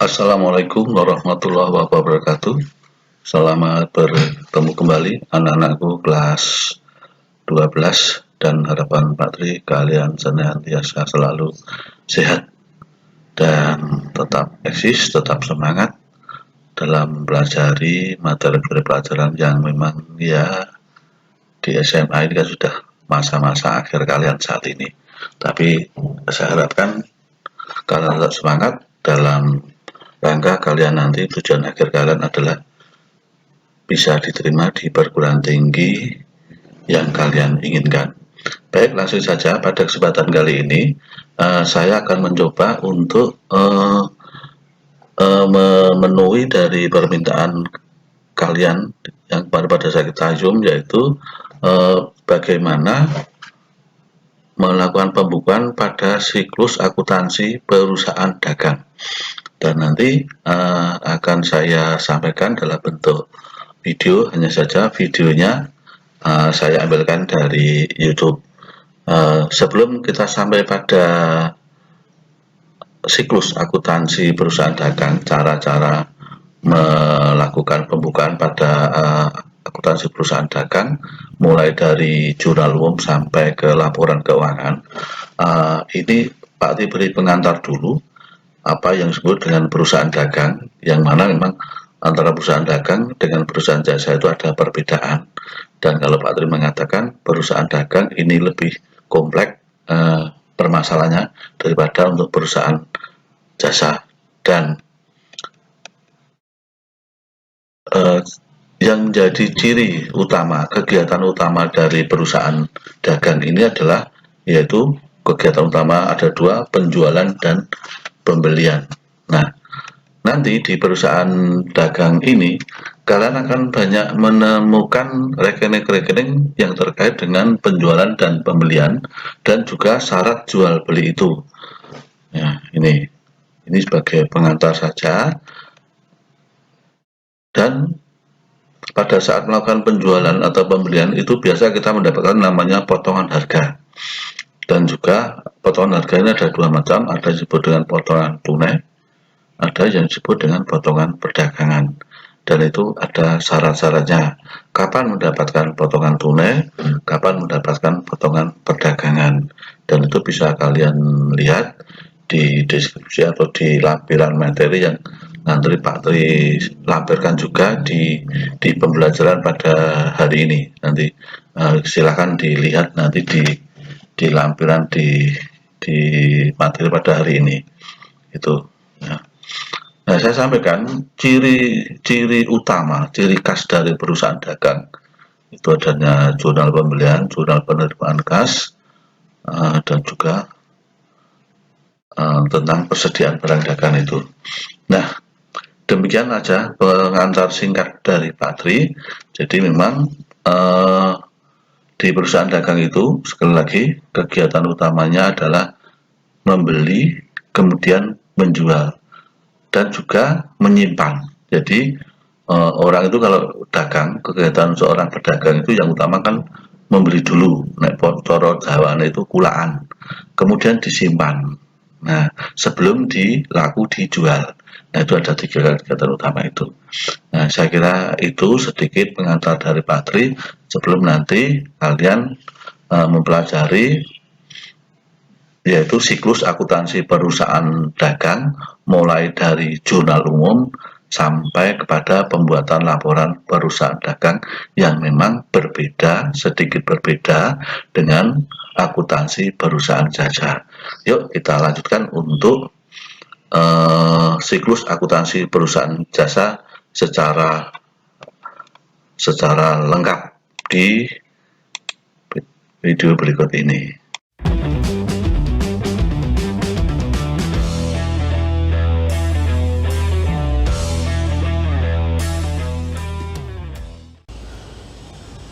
Assalamualaikum warahmatullahi wabarakatuh. Selamat bertemu kembali anak-anakku kelas 12 dan harapan Pak Tri kalian senantiasa selalu sehat dan tetap eksis, tetap semangat dalam pelajari materi pelajaran yang memang ya di SMA ini kan sudah masa-masa akhir kalian saat ini. Tapi saya harapkan kalian tetap semangat dalam rangka kalian nanti tujuan akhir kalian adalah bisa diterima di perguruan tinggi yang kalian inginkan. Baik, langsung saja pada kesempatan kali ini saya akan mencoba untuk memenuhi dari permintaan kalian yang pada saya Zoom, yaitu bagaimana melakukan pembukuan pada siklus akuntansi perusahaan dagang. Dan nanti akan saya sampaikan dalam bentuk video, hanya saja videonya saya ambilkan dari YouTube. Sebelum kita sampai pada siklus akuntansi perusahaan dagang, cara-cara melakukan pembukaan pada akuntansi perusahaan dagang, mulai dari jurnal umum sampai ke laporan keuangan. Ini Pak Ti beri pengantar dulu apa yang disebut dengan perusahaan dagang, yang mana memang antara perusahaan dagang dengan perusahaan jasa itu ada perbedaan. Dan kalau Pak Tri mengatakan perusahaan dagang ini lebih kompleks permasalahannya daripada untuk perusahaan jasa. Dan yang jadi ciri utama, kegiatan utama dari perusahaan dagang ini adalah yaitu kegiatan utama ada dua, penjualan dan pembelian. Nah, nanti di perusahaan dagang ini kalian akan banyak menemukan rekening-rekening yang terkait dengan penjualan dan pembelian dan juga syarat jual beli itu. Ya, ini sebagai pengantar saja. Dan pada saat melakukan penjualan atau pembelian itu biasa kita mendapatkan namanya potongan harga. Dan juga potongan harga ini ada dua macam, ada disebut dengan potongan tunai, ada yang disebut dengan potongan perdagangan. Dan itu ada syarat-syaratnya. Kapan mendapatkan potongan tunai, kapan mendapatkan potongan perdagangan. Dan itu bisa kalian lihat di deskripsi atau di lampiran materi yang nanti Pak Tri lampirkan juga di pembelajaran pada hari ini. Nanti silakan dilihat nanti di lampiran di materi pada hari ini. Itu. Ya. Nah, saya sampaikan ciri utama, ciri khas dari perusahaan dagang itu adanya jurnal pembelian, jurnal penerimaan kas, dan juga tentang persediaan barang dagang itu. Nah, demikian aja pengantar singkat dari Pak Tri. Jadi memang di perusahaan dagang itu sekali lagi kegiatan utamanya adalah membeli, kemudian menjual, dan juga menyimpan. Jadi orang itu kalau dagang, kegiatan seorang pedagang itu yang utama kan membeli dulu, nek coro Jawane itu kulaan, kemudian disimpan. Nah, sebelum dilaku dijual. Nah, itu ada tiga kegiatan utama itu. Nah, saya kira itu sedikit pengantar dari Pak Tri sebelum nanti kalian mempelajari yaitu siklus akuntansi perusahaan dagang mulai dari jurnal umum sampai kepada pembuatan laporan perusahaan dagang yang memang berbeda, sedikit berbeda dengan akuntansi perusahaan jasa. Yuk kita lanjutkan untuk siklus akuntansi perusahaan jasa secara lengkap di video berikut ini.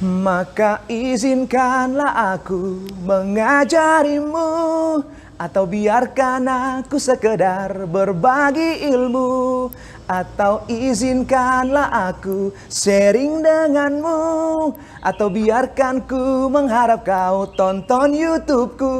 Maka izinkanlah aku mengajarimu, atau biarkan aku sekedar berbagi ilmu, atau izinkanlah aku sharing denganmu, atau biarkan ku mengharap kau tonton YouTubeku.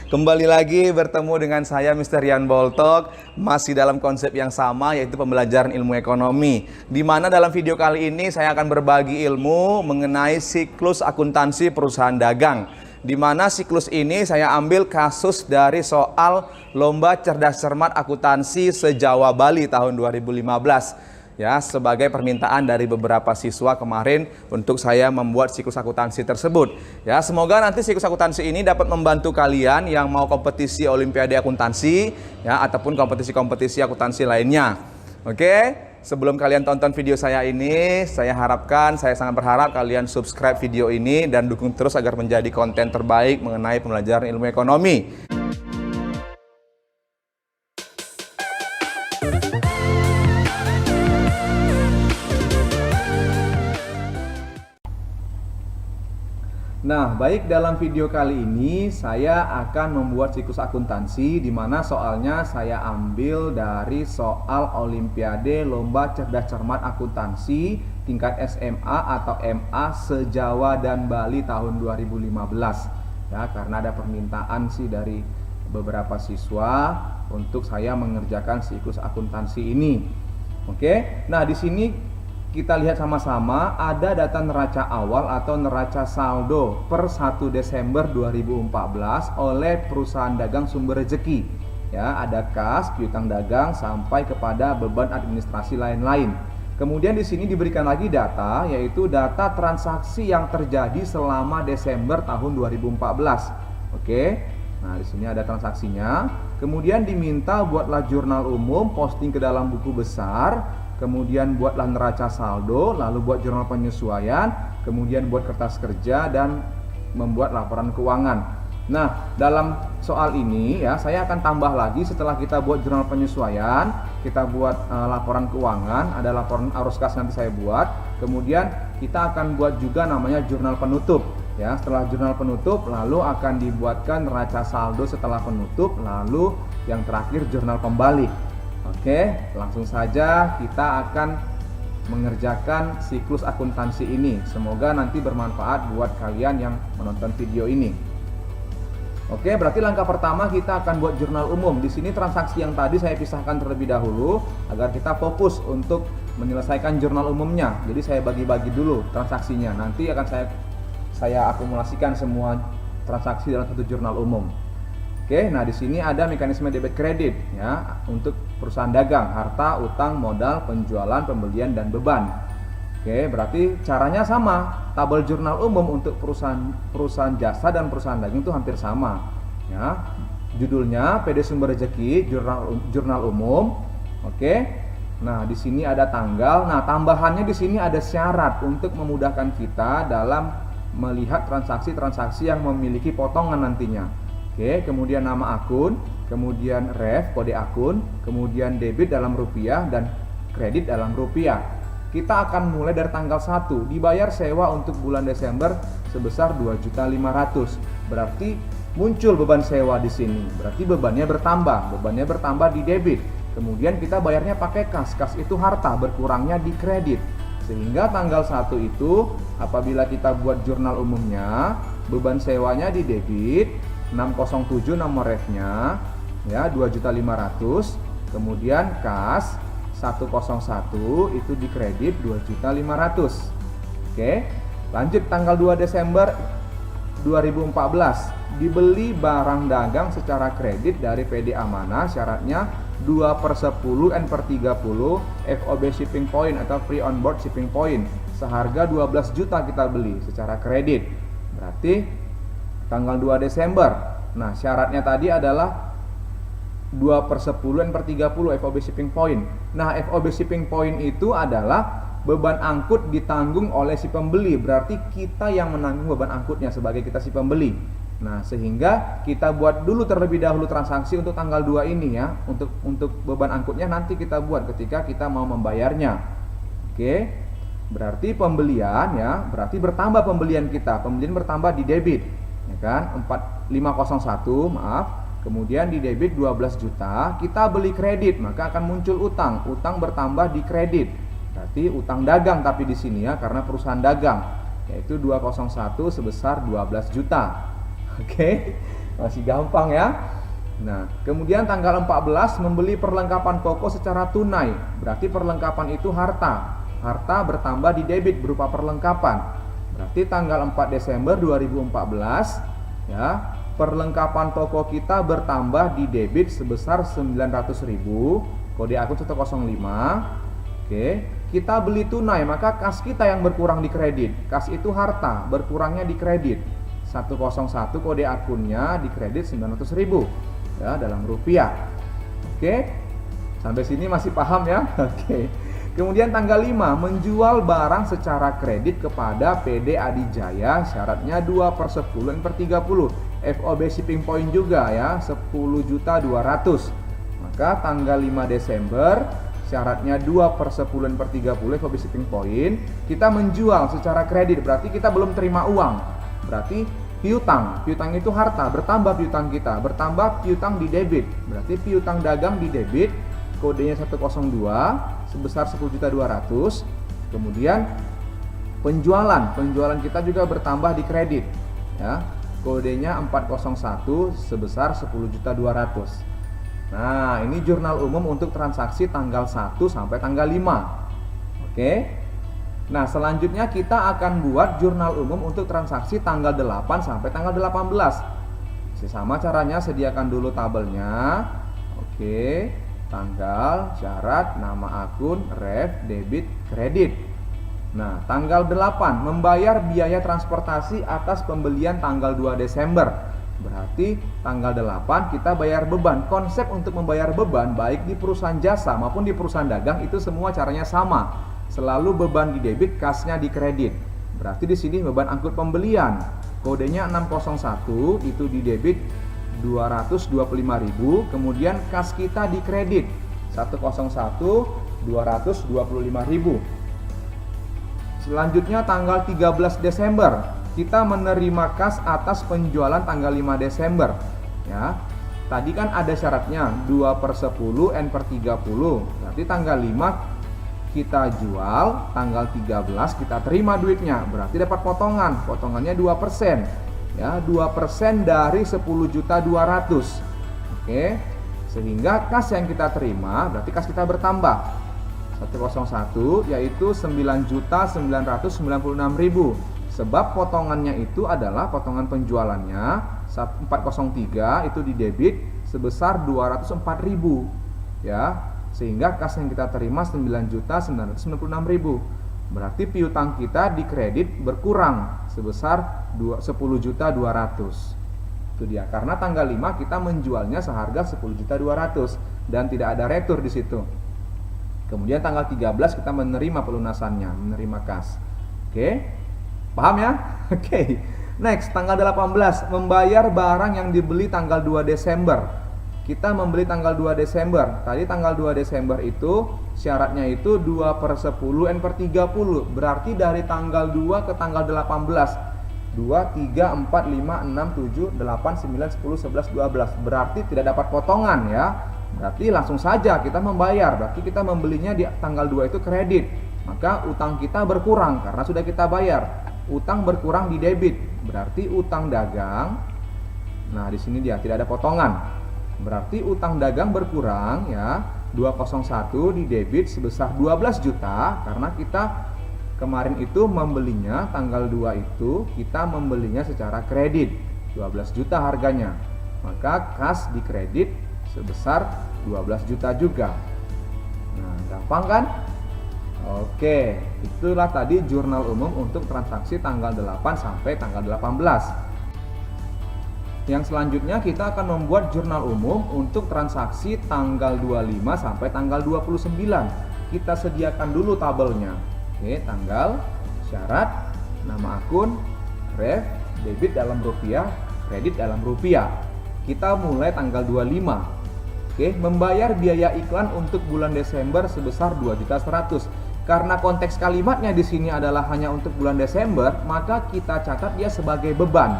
Kembali lagi bertemu dengan saya Mr. Rian Boltok, masih dalam konsep yang sama yaitu pembelajaran ilmu ekonomi. Di mana dalam video kali ini saya akan berbagi ilmu mengenai siklus akuntansi perusahaan dagang. Di mana siklus ini saya ambil kasus dari soal Lomba Cerdas Cermat Akuntansi se-Jawa Bali tahun 2015. Ya, sebagai permintaan dari beberapa siswa kemarin untuk saya membuat siklus akuntansi tersebut. Ya, semoga nanti siklus akuntansi ini dapat membantu kalian yang mau kompetisi Olimpiade Akuntansi, ya, ataupun kompetisi-kompetisi akuntansi lainnya. Oke, sebelum kalian tonton video saya ini, saya sangat berharap kalian subscribe video ini dan dukung terus agar menjadi konten terbaik mengenai pembelajaran ilmu ekonomi. Nah, baik, dalam video kali ini saya akan membuat siklus akuntansi di mana soalnya saya ambil dari soal Olimpiade Lomba Cerdas Cermat Akuntansi tingkat SMA atau MA se-Jawa dan Bali tahun 2015. Ya, karena ada permintaan sih dari beberapa siswa untuk saya mengerjakan siklus akuntansi ini. Oke. Nah, di sini kita lihat sama-sama ada data neraca awal atau neraca saldo per 1 Desember 2014 oleh perusahaan dagang Sumber Rezeki. Ya, ada kas, piutang dagang sampai kepada beban administrasi lain-lain. Kemudian di sini diberikan lagi data, yaitu data transaksi yang terjadi selama Desember tahun 2014. Oke. Nah, di sini ada transaksinya. Kemudian diminta buatlah jurnal umum, posting ke dalam buku besar. Kemudian buatlah neraca saldo, lalu buat jurnal penyesuaian, kemudian buat kertas kerja dan membuat laporan keuangan. Nah, dalam soal ini ya, saya akan tambah lagi setelah kita buat jurnal penyesuaian, kita buat laporan keuangan, ada laporan arus kas nanti saya buat. Kemudian kita akan buat juga namanya jurnal penutup. Ya, setelah jurnal penutup lalu akan dibuatkan neraca saldo setelah penutup, lalu yang terakhir jurnal pembalik. Oke, langsung saja kita akan mengerjakan siklus akuntansi ini. Semoga nanti bermanfaat buat kalian yang menonton video ini. Oke, berarti langkah pertama kita akan buat jurnal umum. Di sini transaksi yang tadi saya pisahkan terlebih dahulu agar kita fokus untuk menyelesaikan jurnal umumnya. Jadi saya bagi-bagi dulu transaksinya. Nanti akan saya akumulasikan semua transaksi dalam satu jurnal umum. Oke, nah di sini ada mekanisme debit kredit ya untuk perusahaan dagang, harta, utang, modal, penjualan, pembelian dan beban. Oke, berarti caranya sama. Tabel jurnal umum untuk perusahaan jasa dan perusahaan dagang itu hampir sama. Ya, judulnya PD Sumber Rezeki jurnal umum. Oke. Nah, di sini ada tanggal. Nah, tambahannya di sini ada syarat untuk memudahkan kita dalam melihat transaksi-transaksi yang memiliki potongan nantinya. Oke, kemudian nama akun, kemudian ref, kode akun, kemudian debit dalam rupiah dan kredit dalam rupiah. Kita akan mulai dari tanggal 1, dibayar sewa untuk bulan Desember sebesar 2.500.000. Berarti muncul beban sewa di sini. Berarti bebannya bertambah di debit. Kemudian kita bayarnya pakai kas. Kas itu harta, berkurangnya di kredit. Sehingga tanggal 1 itu apabila kita buat jurnal umumnya, beban sewanya di debit 607 nomor refnya ya 2.500.000, kemudian kas 101 itu di kredit 2.500.000. Oke, lanjut tanggal 2 Desember 2014 dibeli barang dagang secara kredit dari PD Amanah, syaratnya 2/10 N/30 FOB shipping point atau free on board shipping point, seharga 12 juta kita beli secara kredit. Berarti tanggal 2 Desember. Nah, syaratnya tadi adalah 2/10 N/30 FOB shipping point. Nah, FOB shipping point itu adalah beban angkut ditanggung oleh si pembeli. Berarti kita yang menanggung beban angkutnya sebagai kita si pembeli. Nah, sehingga kita buat dulu terlebih dahulu transaksi untuk tanggal 2 ini ya. Untuk beban angkutnya nanti kita buat ketika kita mau membayarnya. Oke. Berarti pembelian ya, berarti bertambah pembelian kita. Pembelian bertambah di debit. Ya kan? 4501, maaf. Kemudian di debit 12 juta, kita beli kredit, maka akan muncul utang. Utang bertambah di kredit. Berarti utang dagang tapi di sini ya, karena perusahaan dagang, yaitu 201 sebesar 12 juta. Oke. Masih gampang ya. Nah, kemudian tanggal 14 membeli perlengkapan pokok secara tunai. Berarti perlengkapan itu harta. Harta bertambah di debit berupa perlengkapan. Berarti tanggal 4 Desember 2014 ya, perlengkapan pokok kita bertambah di debit sebesar 900.000, kode akun 105. Oke, kita beli tunai, maka kas kita yang berkurang di kredit. Kas itu harta, berkurangnya di kredit. 101 kode akunnya di kredit 900.000 ya, dalam rupiah. Oke, sampai sini masih paham ya? Oke. Kemudian tanggal 5 menjual barang secara kredit kepada PD Adijaya, syaratnya 2/10 per 30. FOB shipping point juga ya, 10.200.000. Maka tanggal 5 Desember syaratnya 2/10 per 30 FOB shipping point. Kita menjual secara kredit, berarti kita belum terima uang. Berarti piutang. Piutang itu harta, bertambah piutang kita, bertambah piutang di debit. Berarti piutang dagang di debit, kodenya 102 sebesar 10.200.000. Kemudian penjualan kita juga bertambah di kredit ya. Kodenya 401 sebesar 10.200.000. Nah, ini jurnal umum untuk transaksi tanggal 1 sampai tanggal 5. Oke. Nah, selanjutnya kita akan buat jurnal umum untuk transaksi tanggal 8 sampai tanggal 18. Sama caranya, sediakan dulu tabelnya. Oke. Tanggal, syarat, nama akun, ref, debit, kredit. Nah, tanggal 8 membayar biaya transportasi atas pembelian tanggal 2 Desember. Berarti tanggal 8 kita bayar beban. Konsep untuk membayar beban baik di perusahaan jasa maupun di perusahaan dagang itu semua caranya sama. Selalu beban di debit, kasnya di kredit. Berarti di sini beban angkut pembelian. Kodenya 601 itu di debit 225.000, kemudian kas kita di kredit 101 225.000. Selanjutnya tanggal 13 Desember kita menerima kas atas penjualan tanggal 5 Desember ya. Tadi kan ada syaratnya 2/10 N per 30. Berarti tanggal 5 kita jual, tanggal 13 kita terima duitnya. Berarti dapat potongan. Potongannya 2%. Ya, 2% dari 10.200.000. Oke. Sehingga kas yang kita terima berarti kas kita bertambah. 101 yaitu 9.996.000. Sebab potongannya itu adalah potongan penjualannya 403 itu di debit sebesar 204.000 ya, sehingga kas yang kita terima 9.996.000. Berarti piutang kita di kredit berkurang sebesar 10.200.000. Itu dia, karena tanggal 5 kita menjualnya seharga 10.200.000 dan tidak ada retur di situ. Kemudian tanggal 13 kita menerima pelunasannya, menerima kas. Oke. Paham ya? Oke. Next, tanggal 18 membayar barang yang dibeli tanggal 2 Desember. Kita membeli tanggal 2 Desember. Tadi tanggal 2 Desember itu syaratnya itu 2/10 N per 30. Berarti dari tanggal 2 ke tanggal 18. 2, 3, 4, 5, 6, 7, 8, 9, 10, 11, 12. Berarti tidak dapat potongan ya. Berarti langsung saja kita membayar. Berarti kita membelinya di tanggal 2 itu kredit. Maka utang kita berkurang karena sudah kita bayar. Utang berkurang di debit, berarti utang dagang. Nah, di sini dia tidak ada potongan. Berarti utang dagang berkurang ya, 201 di debit sebesar 12 juta karena kita kemarin itu membelinya tanggal 2 itu kita membelinya secara kredit. 12 juta harganya. Maka kas di kredit sebesar 12 juta juga. Nah, gampang kan? Oke, itulah tadi jurnal umum untuk transaksi tanggal 8 sampai tanggal 18. Yang selanjutnya kita akan membuat jurnal umum untuk transaksi tanggal 25 sampai tanggal 29. Kita sediakan dulu tabelnya. Oke, tanggal, syarat, nama akun, ref, debit dalam rupiah, kredit dalam rupiah. Kita mulai tanggal 25. Oke, membayar biaya iklan untuk bulan Desember sebesar 2.100.000. Karena konteks kalimatnya di sini adalah hanya untuk bulan Desember, maka kita catat dia sebagai beban.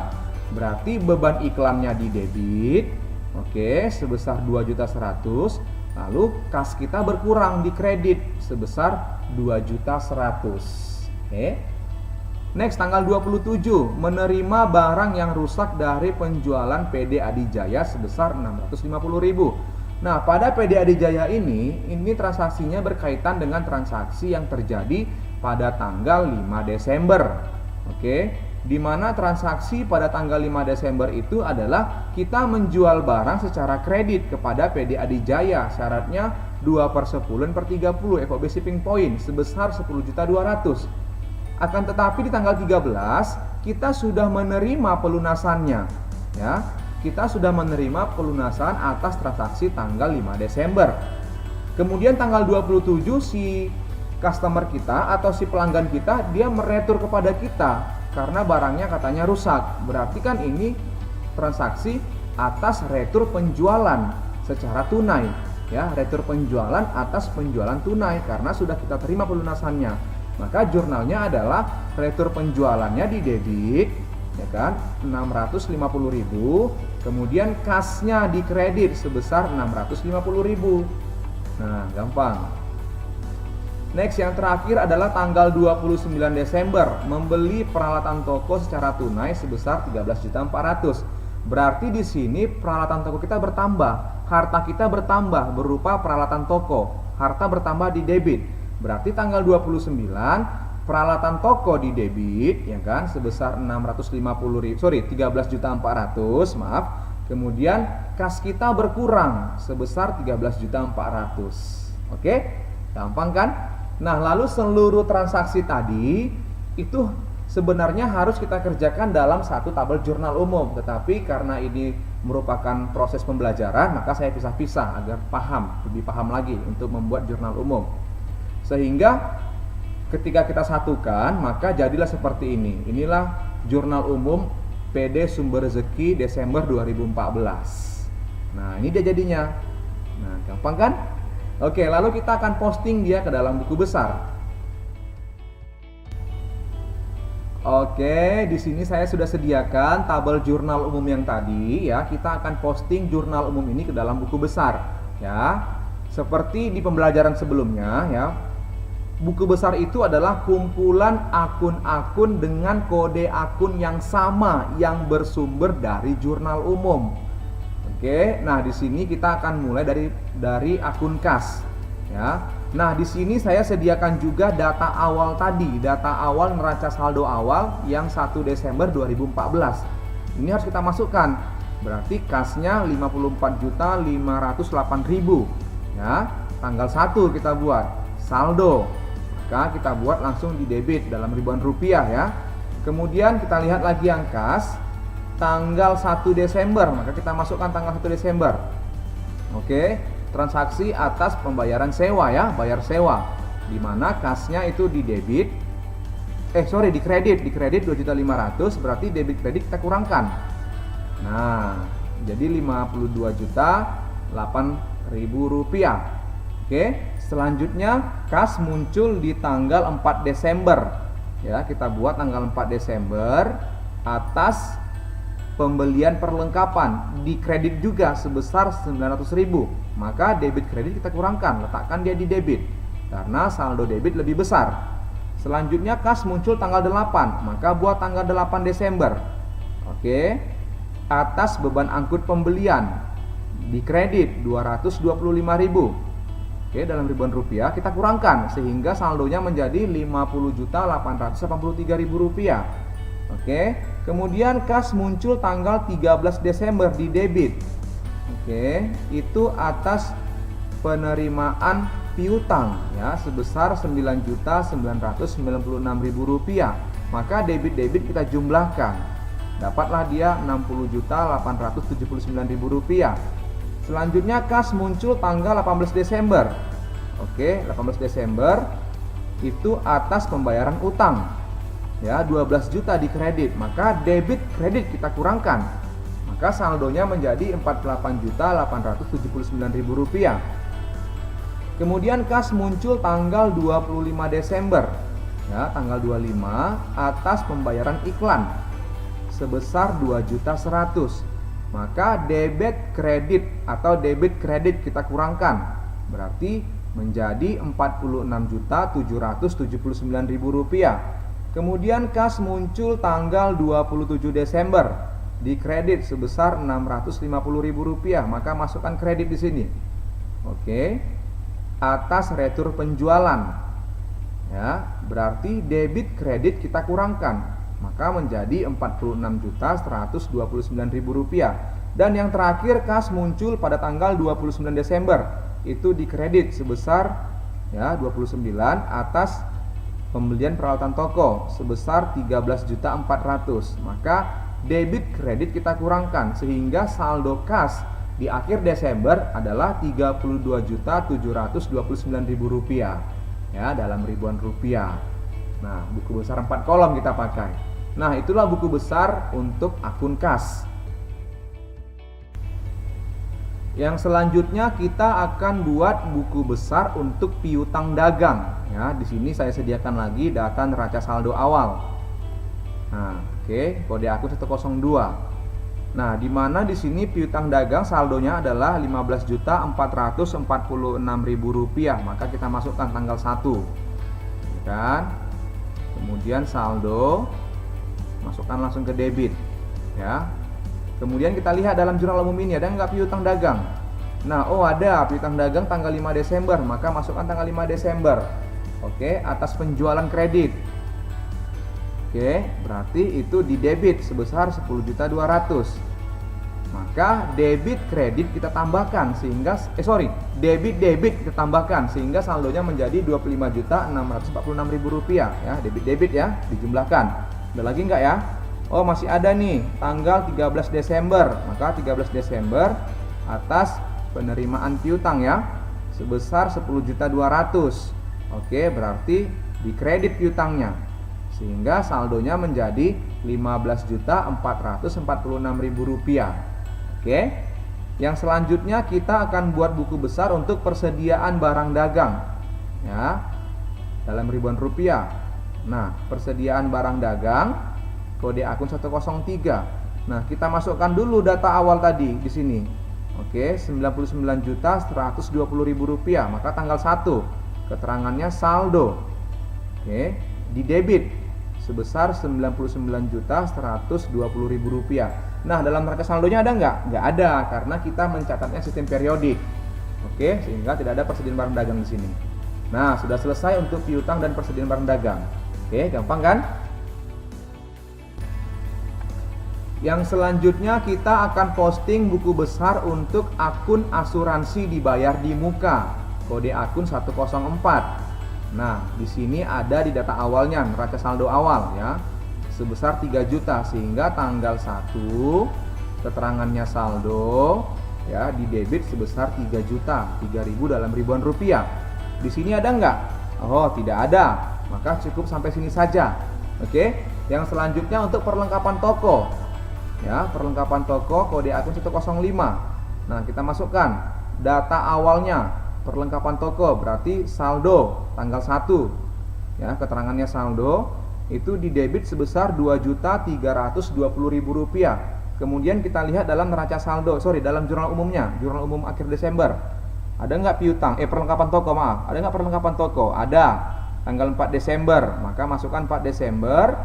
Berarti beban iklannya di debit, oke, sebesar 2.100.000. Lalu kas kita berkurang di kredit sebesar 2.100.000. Oke. Next, tanggal 27, menerima barang yang rusak dari penjualan PD Adijaya sebesar 650.000. Nah, pada PD Adijaya ini transaksinya berkaitan dengan transaksi yang terjadi pada tanggal 5 Desember. Oke, di mana transaksi pada tanggal 5 Desember itu adalah kita menjual barang secara kredit kepada PD Adijaya. Syaratnya 2/10/30 FOB shipping point sebesar 10.200.000. Akan tetapi di tanggal 13 kita sudah menerima pelunasannya, ya. Kita sudah menerima pelunasan atas transaksi tanggal 5 Desember. Kemudian tanggal 27 si customer kita atau si pelanggan kita dia meretur kepada kita karena barangnya katanya rusak. Berarti kan ini transaksi atas retur penjualan secara tunai, ya, retur penjualan atas penjualan tunai karena sudah kita terima pelunasannya. Maka jurnalnya adalah retur penjualannya di debit, ya kan, 650.000, kemudian kasnya di kredit sebesar 650.000. Nah, gampang. Next, yang terakhir adalah tanggal 29 Desember, membeli peralatan toko secara tunai sebesar 13.400.000. Berarti di sini peralatan toko kita bertambah, harta kita bertambah berupa peralatan toko, harta bertambah di debit. Berarti tanggal 29 peralatan toko di debit, ya kan, sebesar 13.400.000, maaf. Kemudian kas kita berkurang sebesar 13.400.000. Oke? Gampang kan? Nah, lalu seluruh transaksi tadi itu sebenarnya harus kita kerjakan dalam satu tabel jurnal umum, tetapi karena ini merupakan proses pembelajaran, maka saya pisah-pisah agar lebih paham lagi untuk membuat jurnal umum. Sehingga ketika kita satukan, maka jadilah seperti ini. Inilah jurnal umum PD Sumber Rezeki Desember 2014. Nah, ini dia jadinya. Nah, gampang kan? Oke, lalu kita akan posting dia ke dalam buku besar. Oke, di sini saya sudah sediakan tabel jurnal umum yang tadi, ya. Kita akan posting jurnal umum ini ke dalam buku besar, ya. Seperti di pembelajaran sebelumnya, ya. Buku besar itu adalah kumpulan akun-akun dengan kode akun yang sama yang bersumber dari jurnal umum. Oke, nah di sini kita akan mulai dari akun kas, ya. Nah, di sini saya sediakan juga data awal tadi, data awal neraca saldo awal yang 1 Desember 2014. Ini harus kita masukkan. Berarti kasnya 54.508.000, ya. Tanggal 1 kita buat saldo. Maka kita buat langsung di debit dalam ribuan rupiah, ya. Kemudian kita lihat lagi yang kas tanggal 1 Desember, maka kita masukkan tanggal 1 Desember. Oke, transaksi atas pembayaran sewa, ya, bayar sewa. Di mana kasnya itu di debit. Di kredit 2.500.000, berarti debit kredit kita kurangkan. Nah, jadi 52.008.000 rupiah. Oke. Selanjutnya kas muncul di tanggal 4 Desember. Ya, kita buat tanggal 4 Desember atas pembelian perlengkapan di kredit juga sebesar 900.000. Maka debit kredit kita kurangkan, letakkan dia di debit karena saldo debit lebih besar. Selanjutnya kas muncul tanggal 8, maka buat tanggal 8 Desember. Oke. Atas beban angkut pembelian di kredit 225.000. Oke, dalam ribuan rupiah kita kurangkan sehingga saldonya menjadi 50.883.000 rupiah. Oke, kemudian kas muncul tanggal 13 Desember di debit. Oke, itu atas penerimaan piutang, ya, sebesar 9.996.000 rupiah. Maka debit kita jumlahkan, dapatlah dia 60.879.000 rupiah. Selanjutnya kas muncul tanggal 18 Desember. Oke, 18 Desember itu atas pembayaran utang. Ya, 12 juta di kredit, maka debit kredit kita kurangkan. Maka saldonya menjadi 48.879.000 rupiah. Kemudian kas muncul tanggal 25 Desember. Ya, tanggal 25 atas pembayaran iklan sebesar 2.100.000. Maka debit kredit atau debit kredit kita kurangkan, berarti menjadi 46.779.000 rupiah. Kemudian kas muncul tanggal 27 Desember, di kredit sebesar Rp650.000, maka masukkan kredit di sini. Oke. Atas retur penjualan. Ya, berarti debit kredit kita kurangkan, maka menjadi Rp46.129.000. Dan yang terakhir, kas muncul pada tanggal 29 Desember, itu di kredit sebesar ya 29 atas pembelian peralatan toko sebesar 13.400.000. Maka debit kredit kita kurangkan sehingga saldo kas di akhir Desember adalah Rp32.729.000 ya, dalam ribuan rupiah. Nah, buku besar 4 kolom kita pakai. Nah, itulah buku besar untuk akun kas. Yang selanjutnya kita akan buat buku besar untuk piutang dagang. Ya, di sini saya sediakan lagi data neraca saldo awal. Nah, oke, kode akun 102. Nah, di mana di sini piutang dagang saldonya adalah Rp15.446.000, maka kita masukkan tanggal 1. Kan? Kemudian saldo masukkan langsung ke debit, ya. Kemudian kita lihat dalam jurnal umum ini ada nggak piutang dagang. Nah, oh ada piutang dagang tanggal 5 Desember, maka masukkan tanggal 5 Desember. Oke, atas penjualan kredit. Oke, berarti itu di debit sebesar 10.200.000. Maka debit kredit kita tambahkan sehingga debit kita tambahkan sehingga saldonya menjadi Rp25.646.000 ya, debit ya, dijumlahkan. Ada lagi nggak ya? Oh, masih ada nih, tanggal 13 Desember. Maka 13 Desember atas penerimaan piutang ya, sebesar 10.200.000. Oke, berarti di kredit piutangnya. Sehingga saldonya menjadi Rp15.446.000. Oke. Yang selanjutnya kita akan buat buku besar untuk persediaan barang dagang. Ya. Dalam ribuan rupiah. Nah, persediaan barang dagang kode akun 103. Nah, kita masukkan dulu data awal tadi di sini. Oke, Rp99.120.000, maka tanggal 1 keterangannya saldo. Oke, di debit sebesar Rp99.120.000. Nah, dalam neraca saldonya ada nggak? Nggak ada, karena kita mencatatnya sistem periodik. Oke, sehingga tidak ada persediaan barang dagang di sini. Nah, sudah selesai untuk piutang dan persediaan barang dagang. Oke, gampang kan? Yang selanjutnya kita akan posting buku besar untuk akun asuransi dibayar di muka, kode akun 104. Nah, di sini ada di data awalnya neraca saldo awal ya, sebesar 3 juta sehingga tanggal 1 keterangannya saldo ya di debit sebesar 3 juta, 3.000 dalam ribuan rupiah. Di sini ada nggak? Oh, tidak ada. Maka cukup sampai sini saja. Oke. Yang selanjutnya untuk perlengkapan toko. Ya, perlengkapan toko kode akun 105. Nah, kita masukkan data awalnya perlengkapan toko, berarti saldo tanggal 1. Ya, keterangannya saldo itu di debit sebesar Rp2.320.000. Kemudian kita lihat dalam neraca saldo, dalam jurnal umumnya, jurnal umum akhir Desember. Ada nggak piutang? Perlengkapan toko, maaf. Ada nggak perlengkapan toko? Ada. Tanggal 4 Desember, maka masukkan 4 Desember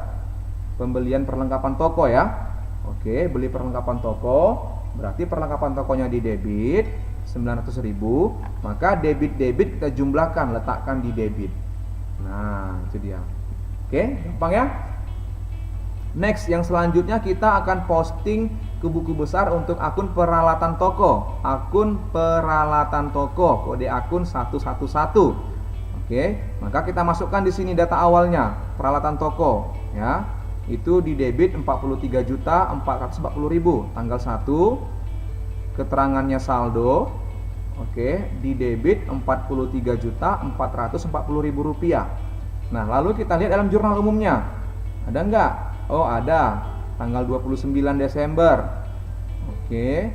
pembelian perlengkapan toko ya. Oke, beli perlengkapan toko, berarti perlengkapan tokonya di debit 900.000, maka debit kita jumlahkan, letakkan di debit. Nah, itu dia. Oke, gampang ya. Next, yang selanjutnya kita akan posting ke buku besar untuk akun peralatan toko. Akun peralatan toko, kode akun 111. Oke, maka kita masukkan di sini data awalnya, peralatan toko ya. Itu di debit Rp44.440.000 tanggal 1, keterangannya saldo. Oke, di debit Rp43.440.000. Nah, lalu kita lihat dalam jurnal umumnya. Ada nggak? Oh, ada. Tanggal 29 Desember. Oke.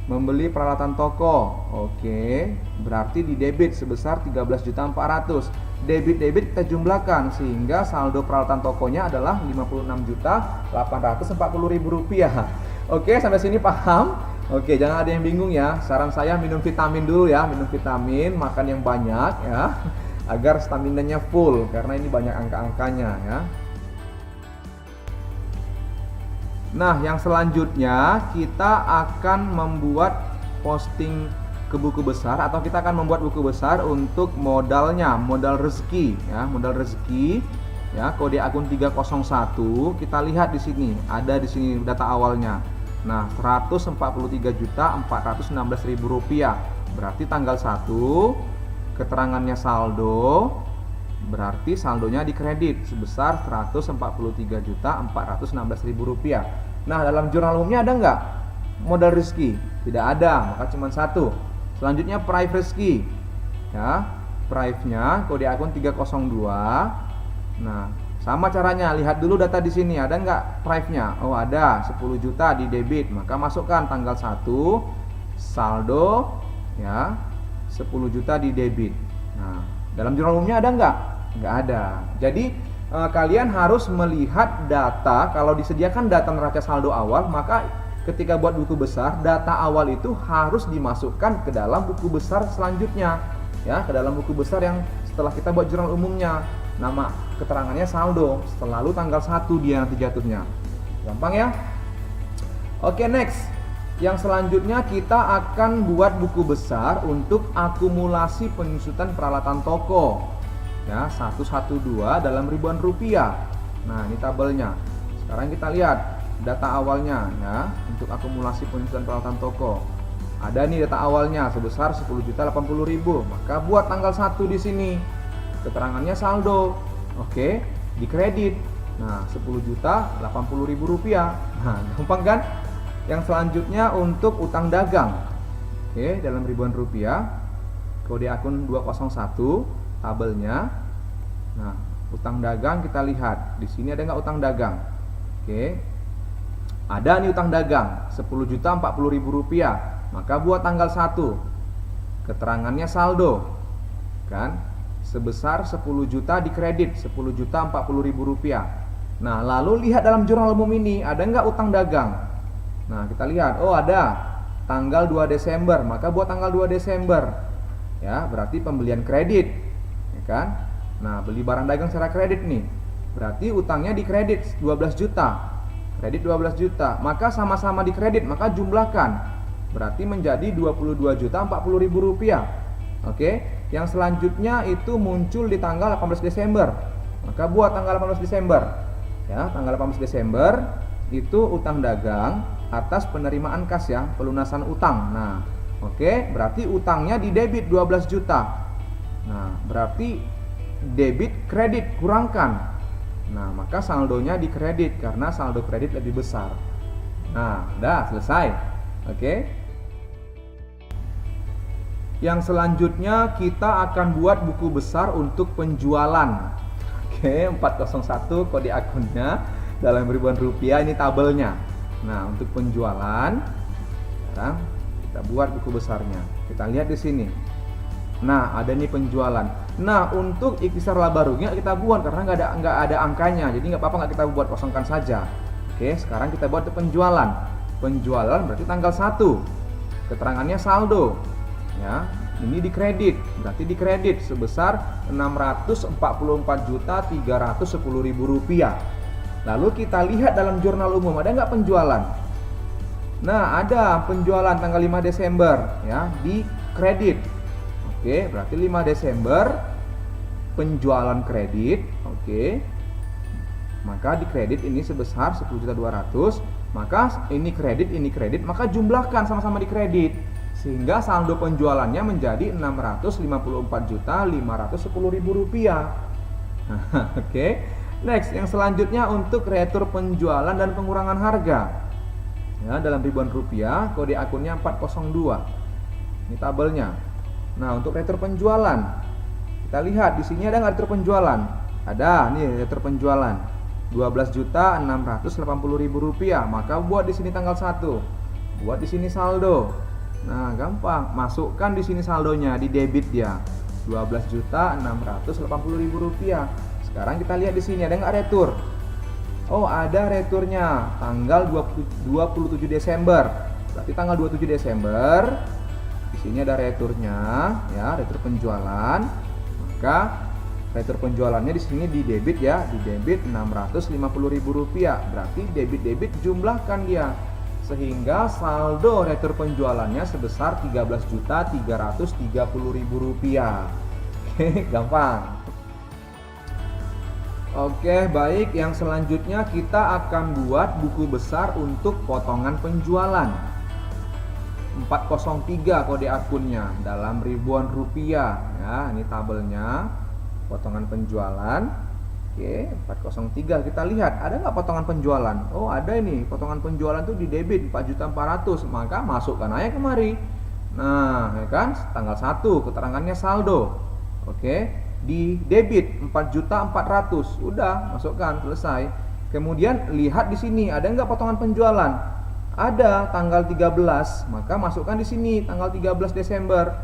Membeli peralatan toko. Oke, berarti di debit sebesar Rp13.400.000. Debit kita jumlahkan sehingga saldo peralatan tokonya adalah Rp56.840.000. Oke, sampai sini paham? Oke, jangan ada yang bingung ya. Saran saya minum vitamin dulu ya, minum vitamin, makan yang banyak ya. agar staminanya full karena ini banyak angka-angkanya ya. Nah, yang selanjutnya kita akan membuat posting ke buku besar, atau kita akan membuat buku besar untuk modalnya, modal rezeki ya, modal rezeki ya, kode akun 301. Kita lihat di sini, ada di sini data awalnya. Nah, Rp143.416.000. Berarti tanggal 1 keterangannya saldo, berarti saldonya dikredit sebesar Rp143.416.000. Nah, dalam jurnal umumnya ada nggak modal rezeki? Tidak ada, maka cuma satu. Selanjutnya prive rezeki ya, prive-nya kode akun 302. Nah, sama caranya, lihat dulu data di sini, ada nggak prive-nya? Oh, ada, 10 juta di debit, maka masukkan tanggal 1 saldo ya, 10 juta di debit. Nah, dalam jurnal umumnya ada nggak? Nggak ada. Jadi kalian harus melihat data. Kalau disediakan data neraca saldo awal, maka ketika buat buku besar, data awal itu harus dimasukkan ke dalam buku besar selanjutnya ya, ke dalam buku besar yang setelah kita buat jurnal umumnya. Nama keterangannya saldo, selalu tanggal 1 dia nanti jatuhnya. Gampang ya? Oke, next. Yang selanjutnya kita akan buat buku besar untuk akumulasi penyusutan peralatan toko ya, 112 dalam ribuan rupiah. Nah, ini tabelnya. Sekarang kita lihat data awalnya ya, untuk akumulasi penyusutan peralatan toko. Ada nih data awalnya sebesar 10.080.000. Maka buat tanggal 1 di sini. Keterangannya saldo. Oke, dikredit. Nah, 10.080.000 rupiah. Nah, gampang kan? Yang selanjutnya untuk utang dagang. Oke, dalam ribuan rupiah. Kode akun 201 tabelnya. Nah, utang dagang kita lihat. Di sini ada nggak utang dagang? Oke. Ada nih utang dagang 10.040.000 rupiah. Maka buat tanggal 1. Keterangannya saldo. Kan? Sebesar 10 juta dikredit 10.040.000 rupiah. Nah, lalu lihat dalam jurnal umum ini ada nggak utang dagang? Nah, kita lihat, oh ada, tanggal 2 Desember, maka buat tanggal 2 Desember ya, berarti pembelian kredit ya kan. Nah, beli barang dagang secara kredit nih, berarti utangnya dikredit 12 juta, kredit 12 juta, maka sama-sama dikredit, maka jumlahkan, berarti menjadi 22.040.000 rupiah. Oke, yang selanjutnya itu muncul di tanggal 18 Desember. Maka buat tanggal 18 Desember. Ya, tanggal 18 Desember itu utang dagang atas penerimaan kas ya, pelunasan utang. Nah, oke, berarti utangnya di debit 12 juta. Nah, berarti debit kredit kurangkan. Nah, maka saldonya di kredit karena saldo kredit lebih besar. Nah, udah selesai. Oke. Yang selanjutnya kita akan buat buku besar untuk penjualan. Oke, 401 kode akunnya dalam ribuan rupiah, ini tabelnya. Nah, untuk penjualan sekarang kita buat buku besarnya. Kita lihat di sini. Nah, ada nih penjualan. Nah, untuk ikhtisar laba ruginya kita buat karena nggak ada angkanya. Jadi nggak apa-apa, nggak kita buat, kosongkan saja. Oke, sekarang kita buat penjualan. Penjualan berarti tanggal 1. Keterangannya saldo. Ya, ini dikredit, berarti dikredit sebesar Rp644.310.000 rupiah. Lalu kita lihat dalam jurnal umum ada nggak penjualan? Nah, ada penjualan tanggal 5 Desember ya, di kredit. Oke, berarti 5 Desember penjualan kredit. Oke, maka di kredit ini sebesar 10.200.000. Maka ini kredit, maka jumlahkan sama-sama di kredit, sehingga saldo penjualannya menjadi Rp654.510.000 rupiah. Oke. Next, yang selanjutnya untuk retur penjualan dan pengurangan harga. Ya, dalam ribuan rupiah, kode akunnya 402. Ini tabelnya. Nah, untuk retur penjualan, kita lihat di sini ada nggak retur penjualan? Ada, nih retur penjualan. Rp12.680.000. Maka buat di sini tanggal 1. Buat di sini saldo. Nah, gampang, masukkan di sini saldonya, di debit dia. Rp12.680.000. Sekarang kita lihat di sini ada nggak retur? Oh, ada returnya tanggal 27 Desember. Berarti tanggal 27 Desember di sini ada returnya ya, retur penjualan. maka retur penjualannya di sini di debit ya, di debit Rp650.000. Berarti debit jumlahkan dia sehingga saldo retur penjualannya sebesar Rp13.330.000. Oke, gampang. Oke, baik, yang selanjutnya kita akan buat buku besar untuk potongan penjualan. 403 kode akunnya dalam ribuan rupiah ya, ini tabelnya potongan penjualan. Oke, 403 kita lihat ada nggak potongan penjualan. Oh, ada ini potongan penjualan tuh di debit 4.400.000, maka masukkan aja kemari. Nah, ya kan, tanggal 1 keterangannya saldo. Oke, di debit 4.400.000, udah masukkan, selesai. Kemudian lihat di sini ada nggak potongan penjualan. Ada tanggal 13, maka masukkan di sini tanggal 13 Desember.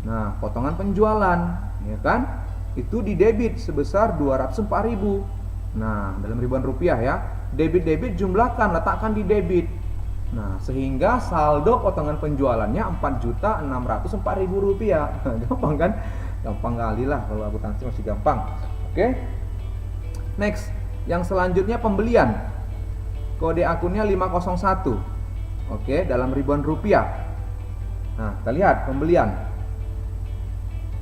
Nah, potongan penjualan, ya kan? Itu di debit sebesar 204.000. Nah, dalam ribuan rupiah ya. Debit jumlahkan, letakkan di debit. Nah, sehingga saldo potongan penjualannya Rp4.604.000. Gampang kan? Gampang kali lah, kalau akuntansi masih gampang. Oke. Next, yang selanjutnya pembelian. Kode akunnya 501. Oke, dalam ribuan rupiah. Nah, kita lihat pembelian.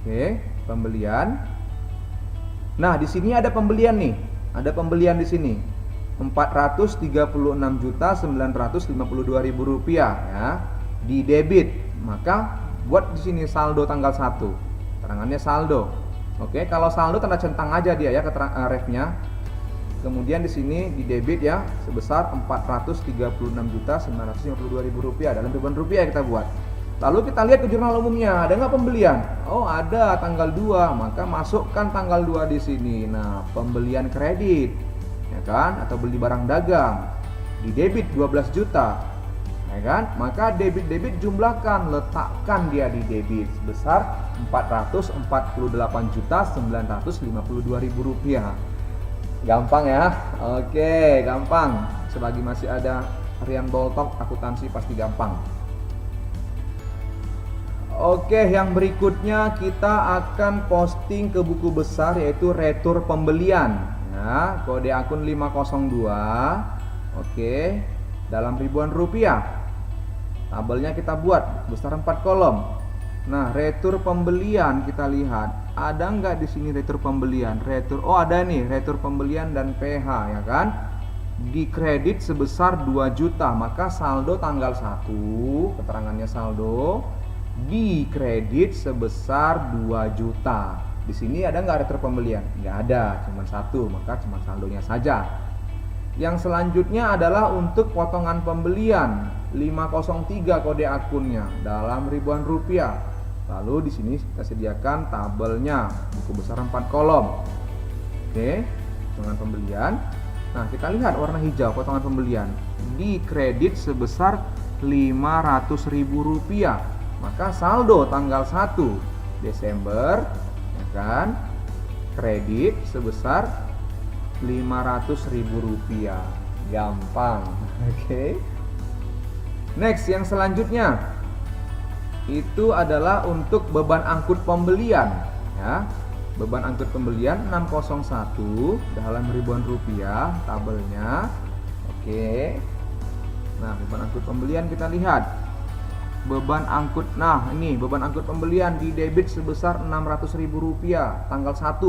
Oke, pembelian. Nah, di sini ada pembelian nih. Ada pembelian di sini. Rp436.952.000 ya, di debit. Maka buat di sini saldo tanggal 1. Keterangannya saldo. Oke, kalau saldo tanda centang aja dia ya refnya. Kemudian di sini di debit ya sebesar Rp436.952.000 dalam ribuan rupiah kita buat. Lalu kita lihat ke jurnal umumnya, ada nggak pembelian? Oh, ada tanggal 2, maka masukkan tanggal 2 di sini. Nah, pembelian kredit, ya kan? Atau beli barang dagang di debit 12 juta, ya kan? Maka debit jumlahkan, letakkan dia di debit sebesar Rp448.952.000. Gampang ya. Oke, gampang. Selagi masih ada Rian Boltok, akuntansi pasti gampang. Oke, yang berikutnya kita akan posting ke buku besar yaitu retur pembelian ya, kode akun 502. Oke, dalam ribuan rupiah. Tabelnya kita buat besar 4 kolom. Nah, retur pembelian kita lihat, ada nggak di sini retur pembelian? Oh, ada nih, retur pembelian dan PH ya kan? Di kredit sebesar 2 juta, maka saldo tanggal 1, keterangannya saldo, di kredit sebesar 2 juta. Di sini ada nggak retur pembelian? Nggak ada, cuma 1, maka cuma saldonya saja. Yang selanjutnya adalah untuk potongan pembelian 503 kode akunnya dalam ribuan rupiah. Lalu di sini kita sediakan tabelnya, buku besar 4 kolom. Oke, potongan pembelian. Nah, kita lihat warna hijau potongan pembelian di kredit sebesar Rp500.000. Maka saldo tanggal 1 Desember ya kan, kredit sebesar Rp500.000. Gampang. Oke. Next, yang selanjutnya itu adalah untuk beban angkut pembelian ya. Beban angkut pembelian 601 dalam ribuan rupiah tabelnya. Oke. Nah, beban angkut pembelian kita lihat. Beban angkut, nah ini beban angkut pembelian di debit sebesar Rp600.000 tanggal 1.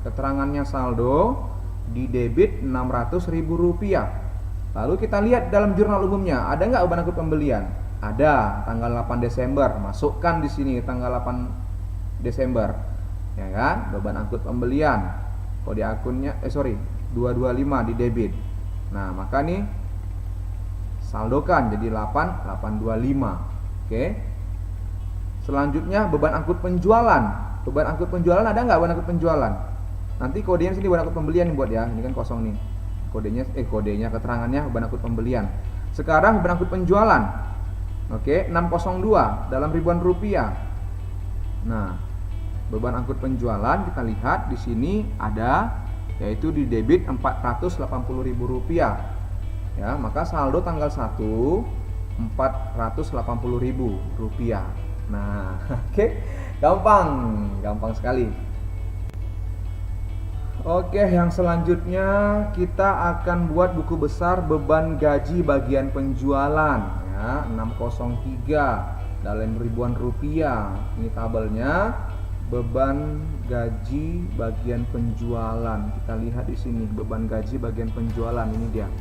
Keterangannya saldo, di debit Rp600.000. Lalu kita lihat dalam jurnal umumnya, ada nggak beban angkut pembelian? Ada, tanggal 8 Desember. Masukkan di sini tanggal 8 Desember. Ya kan? Beban angkut pembelian. Kode akunnya 225 di debit. Nah, maka nih saldokan jadi 8825. Oke. Selanjutnya beban angkut penjualan. Beban angkut penjualan ada nggak beban angkut penjualan? Nanti kodenya sini beban angkut pembelian nih buat ya. Ini kan kosong nih. Kodenya keterangannya beban angkut pembelian. Sekarang beban angkut penjualan. Oke, 602 dalam ribuan rupiah. Nah, beban angkut penjualan kita lihat di sini ada yaitu di debit Rp480.000. Ya, maka saldo tanggal 1 Rp480.000. Nah, oke. Gampang sekali. Oke, yang selanjutnya kita akan buat buku besar beban gaji bagian penjualan ya, 603 dalam ribuan rupiah. Ini tabelnya beban gaji bagian penjualan. Kita lihat di sini beban gaji bagian penjualan ini dia.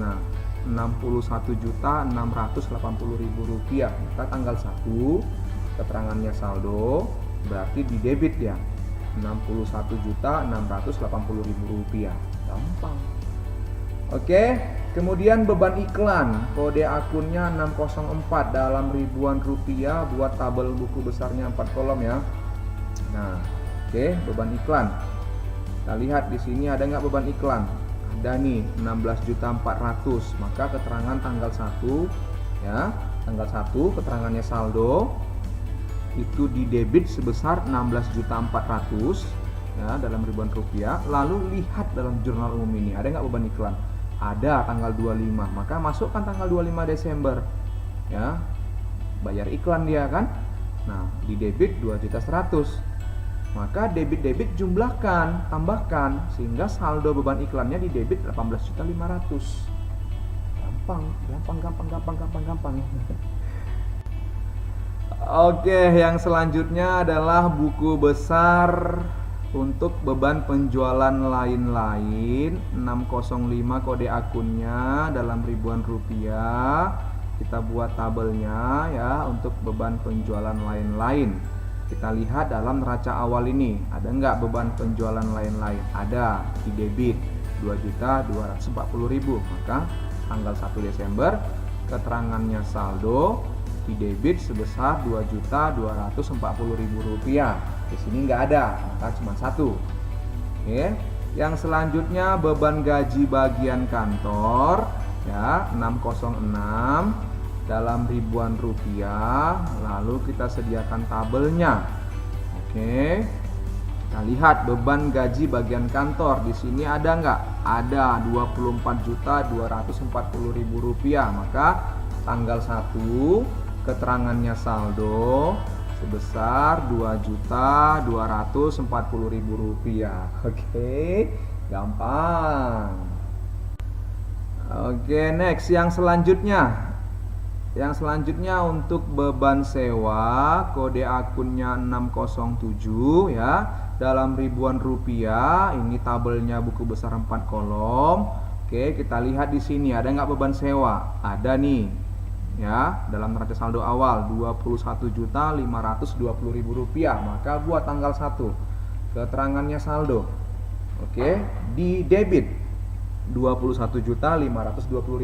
Nah, 61.680.000 rupiah. Maka tanggal 1 keterangannya saldo berarti di debit ya. 61.680.000 rupiah. Gampang. Oke, kemudian beban iklan, kode akunnya 604 dalam ribuan rupiah, buat tabel buku besarnya 4 kolom ya. Nah, oke, beban iklan. Kita lihat di sini ada nggak beban iklan? Ada nih, 16.400. Maka keterangan tanggal 1 ya, tanggal 1 keterangannya saldo itu di debit sebesar 16.400 ya, dalam ribuan rupiah. Lalu lihat dalam jurnal umum ini ada nggak beban iklan? Ada, tanggal 25. Maka masukkan tanggal 25 Desember ya, bayar iklan dia kan. Nah, di debit 2.100.000. Maka debit jumlahkan, tambahkan sehingga saldo beban iklannya di debit 18.500.000. Gampang ya. Oke, yang selanjutnya adalah buku besar untuk beban penjualan lain-lain, 605 kode akunnya dalam ribuan rupiah. Kita buat tabelnya ya untuk beban penjualan lain-lain. Kita lihat dalam neraca awal ini ada nggak beban penjualan lain-lain? Ada, di debit 2.240.000. Maka tanggal 1 Desember keterangannya saldo di debit sebesar 2.240.000 rupiah. Di sini nggak ada, maka cuma 1. Oke. Yang selanjutnya beban gaji bagian kantor ya, 606 dalam ribuan rupiah. Lalu kita sediakan tabelnya. Oke. Kita lihat beban gaji bagian kantor di sini ada nggak? Ada, 24.240.000 rupiah. Maka tanggal 1 keterangannya saldo sebesar 2.240.000 rupiah. Oke, gampang. Oke, next yang selanjutnya. Yang selanjutnya untuk beban sewa, kode akunnya 607 ya, dalam ribuan rupiah. Ini tabelnya buku besar 4 kolom. Oke, kita lihat di sini ada nggak beban sewa? Ada nih. Ya, dalam neraca saldo awal 21.520.000 rupiah. Maka buat tanggal 1 keterangannya saldo. Oke, di debit 21.520.000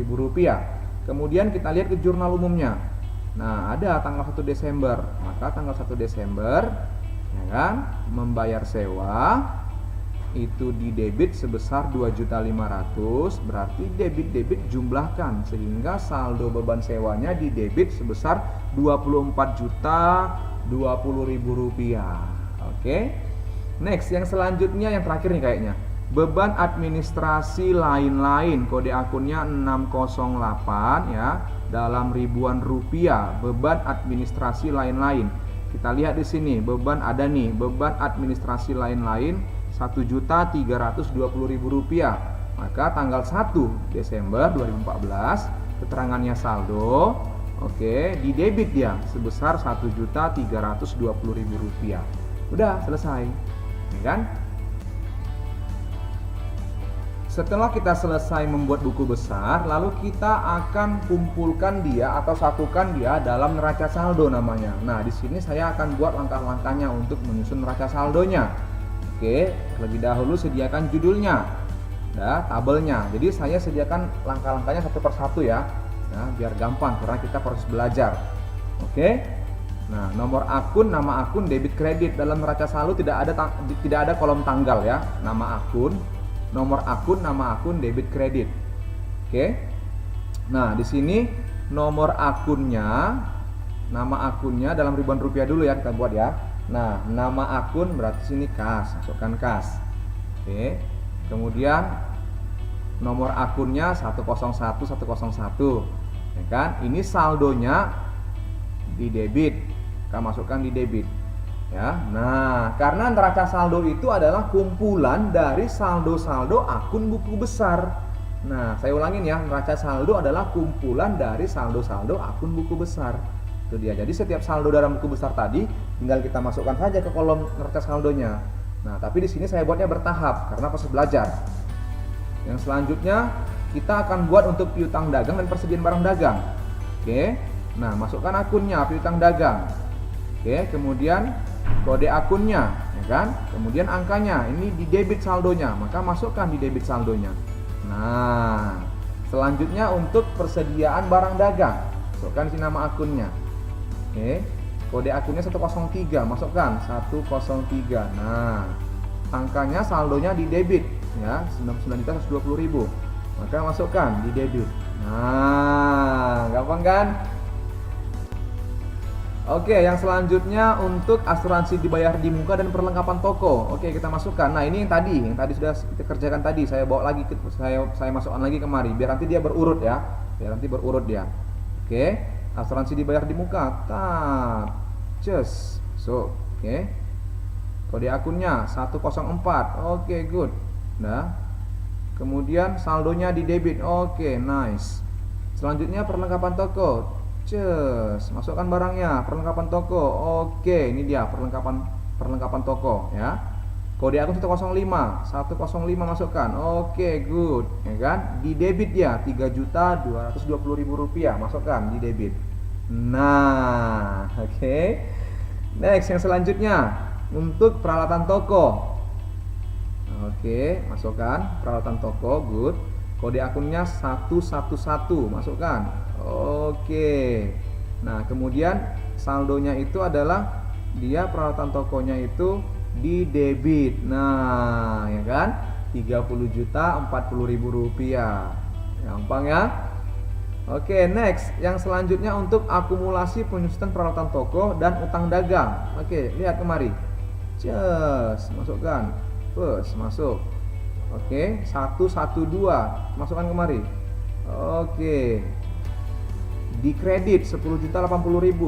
rupiah. Kemudian kita lihat ke jurnal umumnya. Nah, ada tanggal 1 Desember. Maka tanggal 1 Desember ya kan, membayar sewa itu di debit sebesar 2.500.000, berarti debit jumlahkan sehingga saldo beban sewanya di debit sebesar 24.020.000 rupiah. Oke. Next, yang selanjutnya yang terakhir nih kayaknya. Beban administrasi lain-lain, kode akunnya 608 ya, dalam ribuan rupiah. Beban administrasi lain-lain. Kita lihat di sini, beban ada nih, beban administrasi lain-lain 1.320.000 rupiah. Maka tanggal 1 Desember 2014 keterangannya saldo, oke, di debit dia sebesar 1.320.000 rupiah. Udah selesai, ya kan? Setelah kita selesai membuat buku besar, lalu kita akan kumpulkan dia atau satukan dia dalam neraca saldo namanya. Nah, di sini saya akan buat langkah-langkahnya untuk menyusun neraca saldonya. Oke, lebih dahulu sediakan judulnya, ya, tabelnya. Jadi saya sediakan langkah-langkahnya satu persatu ya, nah, biar gampang karena kita proses belajar. Oke, nah, nomor akun, nama akun, debit kredit. Dalam neraca saldo tidak ada kolom tanggal ya, nama akun, nomor akun, nama akun, debit kredit. Oke, nah di sini nomor akunnya, nama akunnya dalam ribuan rupiah dulu ya kita buat ya. Nah, nama akun berarti sini kas, masukkan kas. Oke. Kemudian nomor akunnya 101 ya kan? Ini saldonya di debit. Kita masukkan di debit. Ya. Nah, karena neraca saldo itu adalah kumpulan dari saldo-saldo akun buku besar. Nah, saya ulangin ya, neraca saldo adalah kumpulan dari saldo-saldo akun buku besar. Itu dia. Jadi setiap saldo dalam buku besar tadi tinggal kita masukkan saja ke kolom neraca saldonya. Nah, tapi di sini saya buatnya bertahap karena proses belajar. Yang selanjutnya kita akan buat untuk piutang dagang dan persediaan barang dagang. Oke. Nah, masukkan akunnya piutang dagang. Oke, kemudian kode akunnya, ya kan? Kemudian angkanya, ini di debit saldonya, maka masukkan di debit saldonya. Nah, selanjutnya untuk persediaan barang dagang, masukkan di nama akunnya. Oke, kode akunnya 103, masukkan 103. Nah, angkanya saldonya di debit, ya 99.120.000, maka masukkan di debit. Nah, gampang kan? Oke, yang selanjutnya untuk asuransi dibayar di muka dan perlengkapan toko. Oke, kita masukkan. Nah, ini yang tadi sudah kita kerjakan tadi. Saya bawa lagi saya masukkan lagi kemari biar nanti dia berurut ya. Biar nanti berurut dia. Oke, asuransi dibayar di muka. Tat. Just. So, oke. Kode akunnya 104. Oke, good. Nah. Kemudian saldonya di debit. Oke, nice. Selanjutnya perlengkapan toko. Cus, masukkan barangnya, perlengkapan toko. Oke, ini dia perlengkapan toko ya. Kode akun 105 masukkan. Oke, good, ya kan? Di debit ya, Rp3.220.000 masukkan di debit. Nah, oke. Next, yang selanjutnya untuk peralatan toko. Oke, masukkan peralatan toko, good. Kode akunnya 111, masukkan. Oke. Nah, kemudian saldonya itu adalah dia peralatan tokonya itu di debit. Nah, ya kan? Rp30.040.000. Gampang ya? Oke, next. Yang selanjutnya untuk akumulasi penyusutan peralatan toko dan utang dagang. Oke, lihat kemari. Just, masukkan. Push, masuk. Oke, 112. Masukkan kemari. Oke. Di kredit 10.080.000,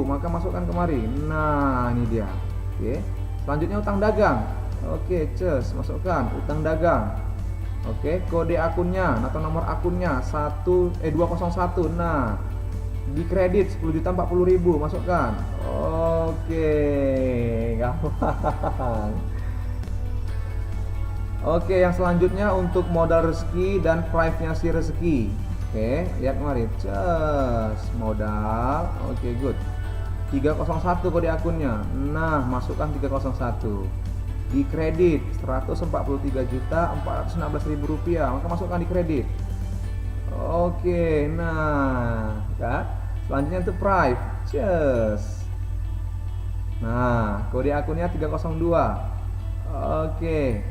maka masukkan kemari. Nah, ini dia. Oke. Selanjutnya utang dagang. Oke, cus, masukkan utang dagang. Oke, kode akunnya atau nomor akunnya 201. Nah, di kredit 10.040.000, masukkan. Oke, gampang. Oke, yang selanjutnya untuk modal rezeki dan privasi rezeki. Oke, lihat kemarin. Modal. Oke, good. 301 kode akunnya. Nah, masukkan 301. Di kredit Rp143.416.000, maka masukkan di kredit. Oke, nah, kan? Selanjutnya untuk prive. Nah, kode akunnya 302. Oke.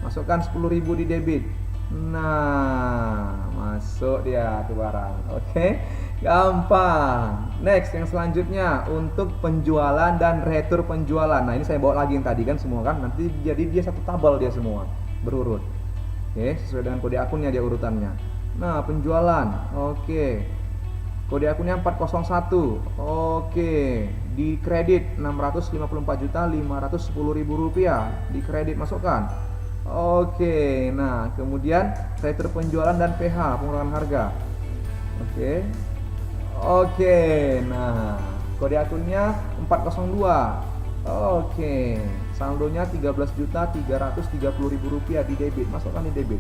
Masukkan 10.000 di debit. Nah, masuk dia tuh barang. Oke, gampang. Next, yang selanjutnya untuk penjualan dan retur penjualan. Nah, ini saya bawa lagi yang tadi kan semua kan. Nanti jadi dia satu tabel dia semua berurut. Oke, sesuai dengan kode akunnya dia urutannya. Nah, penjualan. Oke. Kode akunnya 401. Oke. Di kredit Rp654.510.000. Di kredit masukkan. Oke, nah kemudian retur penjualan dan PH pengurangan harga. Oke, nah kode akunnya 402. Oke, saldonya Rp13.330.000 di debit, masukkan di debit.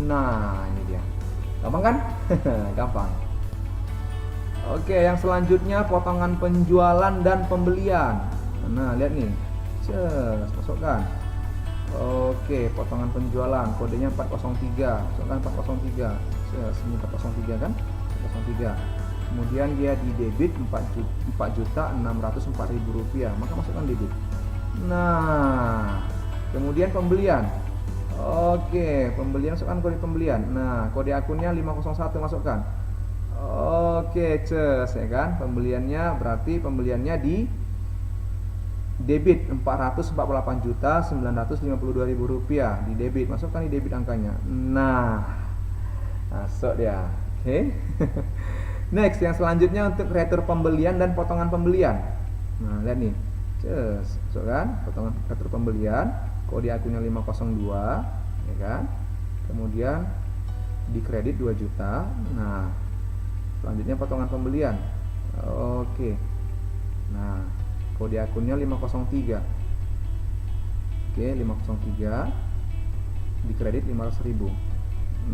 Nah, ini dia. Gampang kan? Gampang. Oke, yang selanjutnya potongan penjualan dan pembelian. Nah, lihat nih. Masukkan. Oke, potongan penjualan kodenya 403. Masukkan 403. Sini 403 kan? 403. Kemudian dia di debit Rp4.604.000, maka masukkan debit. Nah, kemudian pembelian. Oke, pembelian masukkan kode pembelian. Nah, kode akunnya 501 masukkan. Oke, ya kan? Pembeliannya berarti pembeliannya di debit Rp448.952.000 di debit, masukkan di debit angkanya. Nah, masuk dia. Oke. Next, yang selanjutnya untuk retur pembelian dan potongan pembelian. Nah, lihat nih. Masukkan potongan kartu pembelian, kode akunnya 502, ya kan. Kemudian di kredit 2 juta. Nah, selanjutnya potongan pembelian. Oke. Nah, kode akunnya 503. Oke, 503 di kredit 500.000.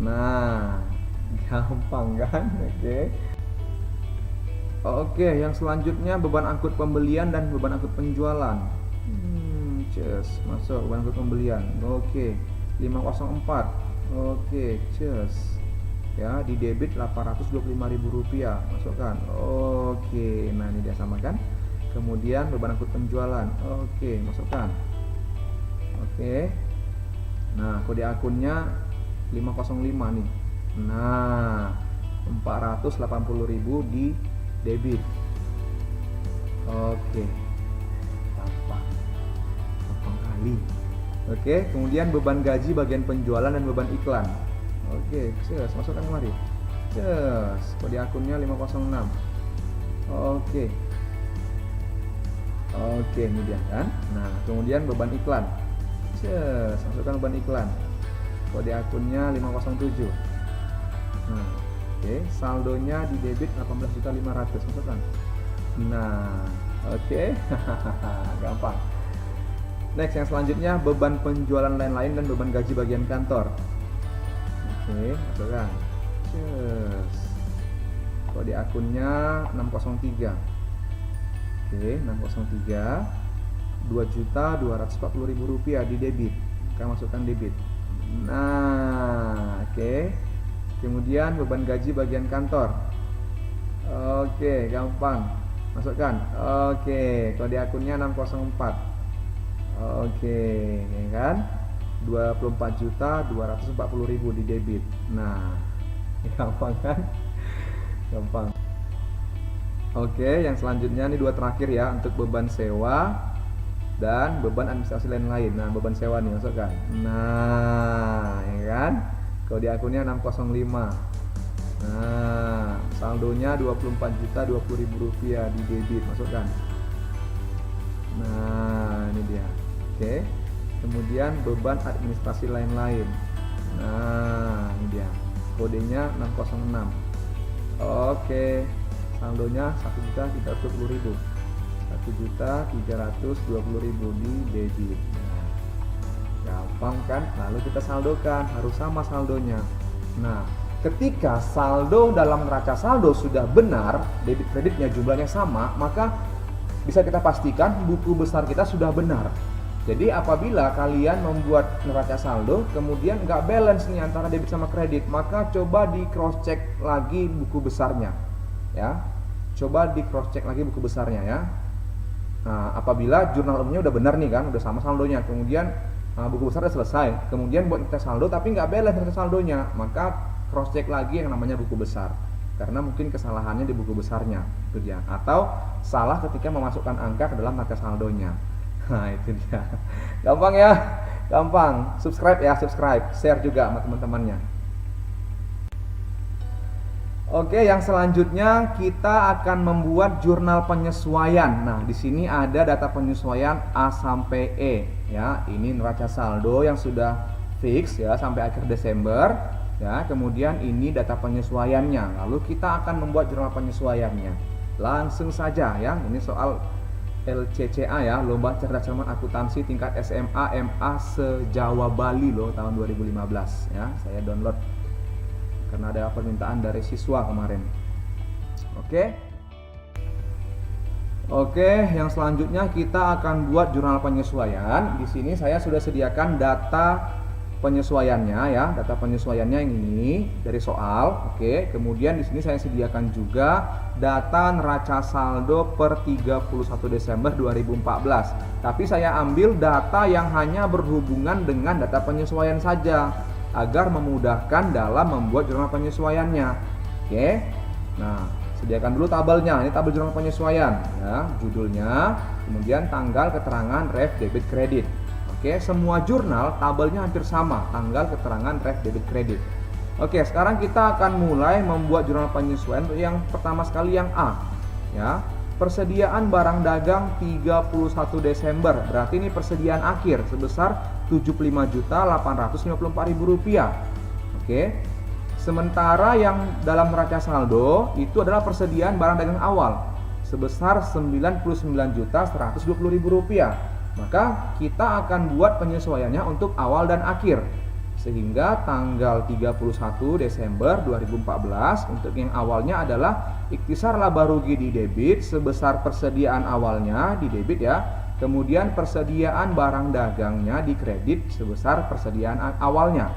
Nah, gampang kan? Oke, yang selanjutnya beban angkut pembelian dan beban angkut penjualan. Masuk beban angkut pembelian. Oke, 504. Oke, ya, di debit Rp825.000, masukkan. Oke, nah ini dia samakan. Kemudian beban angkut penjualan. Oke, masukkan. Oke. Nah, kode akunnya 505 nih. Nah, 480.000 di debit. Oke, gampang kali. Oke, kemudian beban gaji bagian penjualan dan beban iklan. Oke, masukkan kemari. Kode akunnya 506. Oke, ini dia kan. Nah, kemudian beban iklan. Masukkan beban iklan. Kode akunnya 507. Nah, oke, saldonya di debit 18.500.000, masukkan. Nah, oke. Gampang. Next, yang selanjutnya beban penjualan lain-lain dan beban gaji bagian kantor. Oke, masukkan. Kode akunnya 603. Oke, 603. Rp2.240.000 di debit. Kita masukkan debit. Nah, oke. Kemudian beban gaji bagian kantor. Oke, gampang. Masukkan. Oke, kode akunnya 604. Oke, ya kan? 24.240.000 di debit. Nah, gampang kan? Gampang. Oke, yang selanjutnya ini dua terakhir ya, untuk beban sewa dan beban administrasi lain-lain. Nah, beban sewa nih, masukkan. Nah, ya kan? Kode akunnya 605. Nah, saldonya Rp24.020.000 di debit, masukkan. Nah, ini dia. Oke. Kemudian beban administrasi lain-lain. Nah, ini dia. Kodenya 606. Oke. Saldonya Rp1.320.000. Rp1.320.000 di debit. Nah, gampang kan? Lalu kita saldokan, harus sama saldonya. Nah, ketika saldo dalam neraca saldo sudah benar, debit kreditnya jumlahnya sama, maka bisa kita pastikan buku besar kita sudah benar. Jadi apabila kalian membuat neraca saldo kemudian nggak balance nih antara debit sama kredit, maka coba di cross check lagi buku besarnya, ya. Coba di cross check lagi buku besarnya ya. Nah, apabila jurnal umumnya udah benar nih kan, udah sama saldonya, kemudian buku besar udah selesai, kemudian buat neraca saldo tapi nggak balance neraca saldonya, maka cross check lagi yang namanya buku besar. Karena mungkin kesalahannya di buku besarnya, itu dia. Atau salah ketika memasukkan angka ke dalam neraca saldonya. Nah, itu dia. Gampang ya? Gampang. Subscribe ya, subscribe. Share juga sama teman-temannya. Oke, yang selanjutnya kita akan membuat jurnal penyesuaian. Nah, di sini ada data penyesuaian A sampai E ya. Ini neraca saldo yang sudah fix ya sampai akhir Desember ya. Kemudian ini data penyesuaiannya. Lalu kita akan membuat jurnal penyesuaiannya. Langsung saja ya. Ini soal LCCA ya, Lomba Cerdas Cermat Akuntansi tingkat SMA MA se-Jawa Bali loh, tahun 2015 ya. Saya download karena ada permintaan dari siswa kemarin. Oke, yang selanjutnya kita akan buat jurnal penyesuaian. Di sini saya sudah sediakan data penyesuaiannya ya, data penyesuaiannya yang ini dari soal. Oke, kemudian di sini saya sediakan juga data neraca saldo per 31 Desember 2014. Tapi saya ambil data yang hanya berhubungan dengan data penyesuaian saja agar memudahkan dalam membuat jurnal penyesuaiannya. Oke. Nah, sediakan dulu tabelnya. Ini tabel jurnal penyesuaian ya, judulnya, kemudian tanggal, keterangan, ref, debit, kredit. Oke, semua jurnal tabelnya hampir sama, tanggal, keterangan, ref, debit, kredit. Oke, sekarang kita akan mulai membuat jurnal penyesuaian. Untuk yang pertama sekali yang A, ya. persediaan barang dagang 31 Desember, berarti ini persediaan akhir sebesar Rp75.854.000. Oke. Sementara yang dalam neraca saldo itu adalah persediaan barang dagang awal sebesar Rp99.120.000. Maka kita akan buat penyesuaiannya untuk awal dan akhir. Sehingga tanggal 31 Desember 2014 untuk yang awalnya adalah ikhtisar laba rugi di debit sebesar persediaan awalnya di debit ya. Kemudian persediaan barang dagangnya di kredit sebesar persediaan awalnya.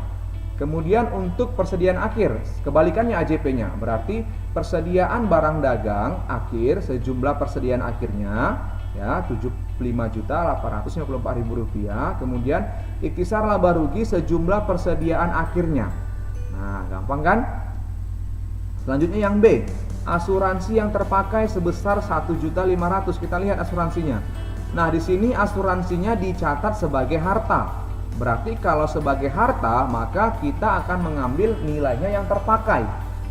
Kemudian untuk persediaan akhir kebalikannya AJP-nya, berarti persediaan barang dagang akhir sejumlah persediaan akhirnya ya Rp75.854.000. Kemudian ikhtisar laba rugi sejumlah persediaan akhirnya. Nah, gampang kan? Selanjutnya yang B, asuransi yang terpakai sebesar Rp1.500.000. Kita lihat asuransinya. Nah, di sini asuransinya dicatat sebagai harta. Berarti kalau sebagai harta, maka kita akan mengambil nilainya yang terpakai.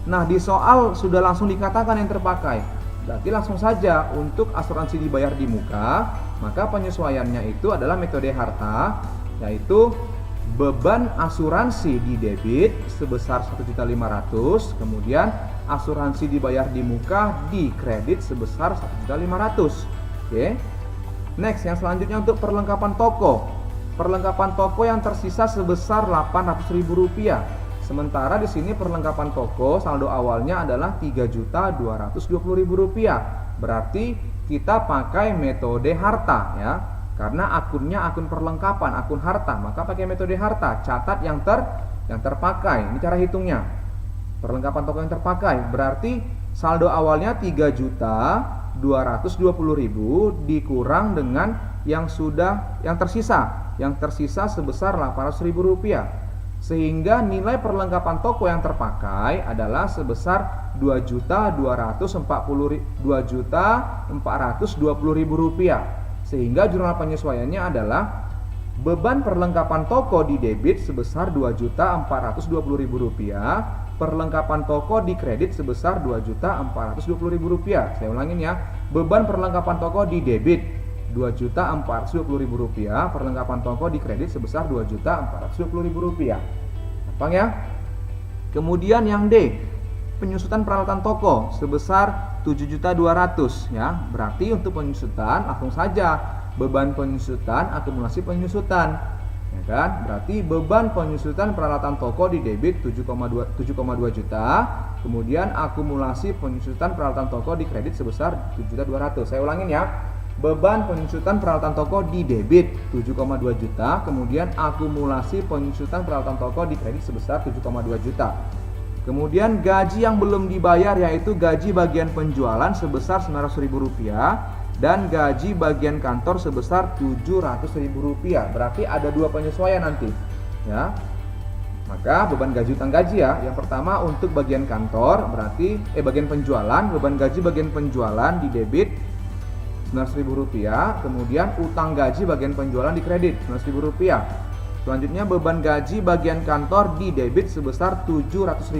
Nah, di soal sudah langsung dikatakan yang terpakai. Berarti langsung saja untuk asuransi dibayar di muka, maka penyesuaiannya itu adalah metode harta, yaitu beban asuransi di debit sebesar Rp1.500.000, kemudian asuransi dibayar di muka di kredit sebesar Rp1.500.000. Oke. Next, yang selanjutnya untuk perlengkapan toko. Perlengkapan toko yang tersisa sebesar Rp800.000. Sementara di sini perlengkapan toko saldo awalnya adalah Rp3.220.000. Berarti kita pakai metode harta ya. Karena akunnya akun perlengkapan, akun harta, maka pakai metode harta. Catat yang terpakai. Ini cara hitungnya. Perlengkapan toko yang terpakai berarti saldo awalnya Rp3.220.000 dikurang dengan yang tersisa sebesar Rp800.000. Sehingga nilai perlengkapan toko yang terpakai adalah sebesar Rp2.420.000. Sehingga jurnal penyesuaiannya adalah beban perlengkapan toko di debit sebesar Rp2.420.000, perlengkapan toko di kredit sebesar Rp2.420.000. Saya ulangin ya, beban perlengkapan toko di debit Rp2.420.000, perlengkapan toko di kredit sebesar Rp2.420.000. Gampang ya? Kemudian yang D, penyusutan peralatan toko sebesar Rp7.200.000 ya. Berarti untuk penyusutan langsung saja beban penyusutan akumulasi penyusutan. Ya kan? Berarti beban penyusutan peralatan toko di debit 7,2 juta, kemudian akumulasi penyusutan peralatan toko di kredit sebesar Rp7.200.000. Saya ulangin ya. Beban penyusutan peralatan toko di debit 7,2 juta, kemudian akumulasi penyusutan peralatan toko di kredit sebesar 7,2 juta. Kemudian gaji yang belum dibayar yaitu gaji bagian penjualan sebesar Rp900.000 dan gaji bagian kantor sebesar Rp700.000. Berarti ada dua penyesuaian nanti ya. Maka beban gaji utang gaji ya. Yang pertama untuk bagian kantor berarti bagian penjualan, beban gaji bagian penjualan di debit Rp900.000, kemudian utang gaji bagian penjualan di kredit Rp900.000. Selanjutnya beban gaji bagian kantor di debit sebesar Rp700.000,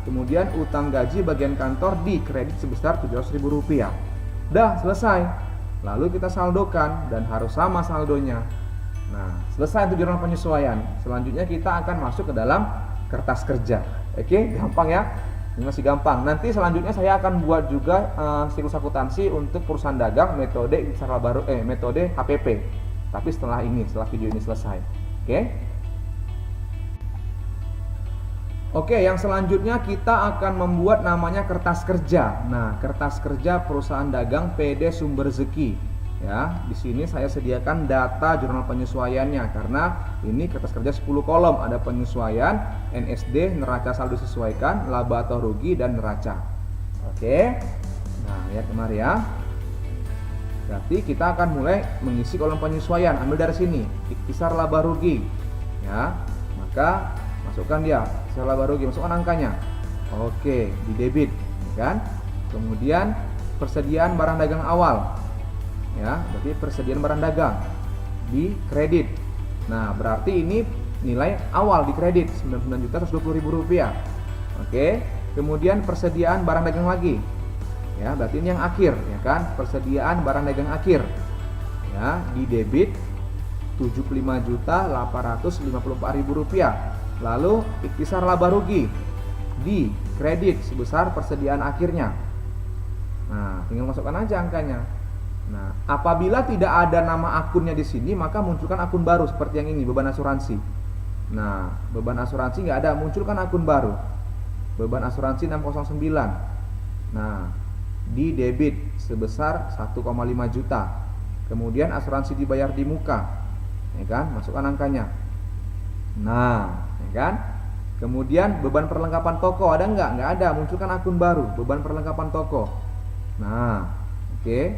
kemudian utang gaji bagian kantor di kredit sebesar Rp700.000. Dah selesai. Lalu kita saldokan dan harus sama saldonya. Nah, selesai untuk jurnal penyesuaian. Selanjutnya kita akan masuk ke dalam kertas kerja. Oke, gampang ya. Ini masih gampang. Nanti selanjutnya saya akan buat juga siklus akuntansi untuk perusahaan dagang metode metode HPP. Tapi setelah video ini selesai. Oke, yang selanjutnya kita akan membuat namanya kertas kerja. Nah, kertas kerja perusahaan dagang PD Sumber Rezeki. Ya, di sini saya sediakan data jurnal penyesuaiannya karena ini kertas kerja 10 kolom, ada penyesuaian, NSD, neraca saldo disesuaikan, laba atau rugi dan neraca. Oke. Nah, lihat kemarin ya. Berarti kita akan mulai mengisi kolom penyesuaian. Ambil dari sini, ikhtisar laba rugi. Ya. Maka masukkan dia, ikhtisar laba rugi, masukkan angkanya. Oke, di debit, kan? Kemudian persediaan barang dagang awal. Ya, berarti persediaan barang dagang di kredit. Nah, berarti ini nilai awal di kredit Rp99.120.000. Oke. Kemudian persediaan barang dagang lagi. Ya, berarti ini yang akhir, ya kan? Persediaan barang dagang akhir. Ya, di debit Rp75.854.000. Lalu ikhtisar laba rugi di kredit sebesar persediaan akhirnya. Nah, tinggal masukkan aja angkanya. Nah, apabila tidak ada nama akunnya di sini, maka munculkan akun baru seperti yang ini, beban asuransi. Nah, beban asuransi nggak ada, munculkan akun baru. Beban asuransi 609. Nah, di debit sebesar 1,5 juta. Kemudian asuransi dibayar di muka, ya kan? Masukkan angkanya. Nah, ya kan? Kemudian beban perlengkapan toko ada nggak? Nggak ada, munculkan akun baru, beban perlengkapan toko. Nah, oke.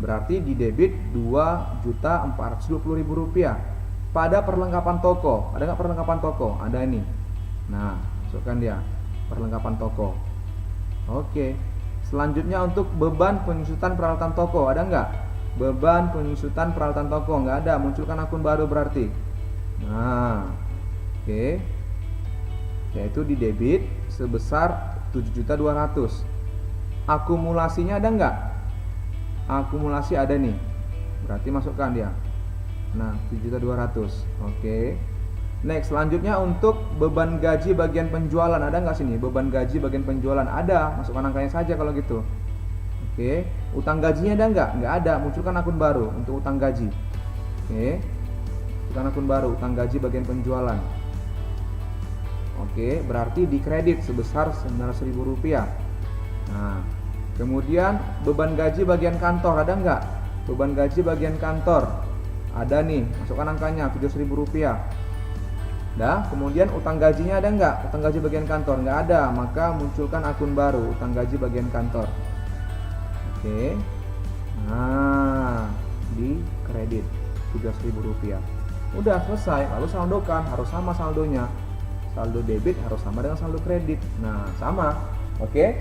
Berarti di debit Rp2.420.000 pada perlengkapan toko. Ada nggak perlengkapan toko? Ada ini. Nah, masukkan dia perlengkapan toko. Oke. Selanjutnya untuk beban penyusutan peralatan toko, ada nggak? Beban penyusutan peralatan toko nggak ada, munculkan akun baru berarti. Nah, oke. Yaitu di debit sebesar 7.200.000. Akumulasinya ada nggak? Akumulasi ada nih, berarti masukkan dia. Nah, 7.200.000. Oke. Next, selanjutnya untuk beban gaji bagian penjualan ada nggak sini? Beban gaji bagian penjualan ada, masukkan angkanya saja kalau gitu. Oke. Utang gajinya ada nggak? Nggak ada, munculkan akun baru untuk utang gaji. Oke. Munculkan akun baru utang gaji bagian penjualan. Oke, berarti di kredit sebesar Rp900.000. Nah, kemudian beban gaji bagian kantor ada nggak? Beban gaji bagian kantor ada nih, masukkan angkanya Rp700.000. Dah, kemudian utang gajinya ada nggak? Utang gaji bagian kantor nggak ada, maka munculkan akun baru utang gaji bagian kantor. Oke. Nah, di kredit Rp17.000. Udah selesai, lalu saldokan, harus sama saldonya. Saldo debit harus sama dengan saldo kredit. Nah, sama. Oke.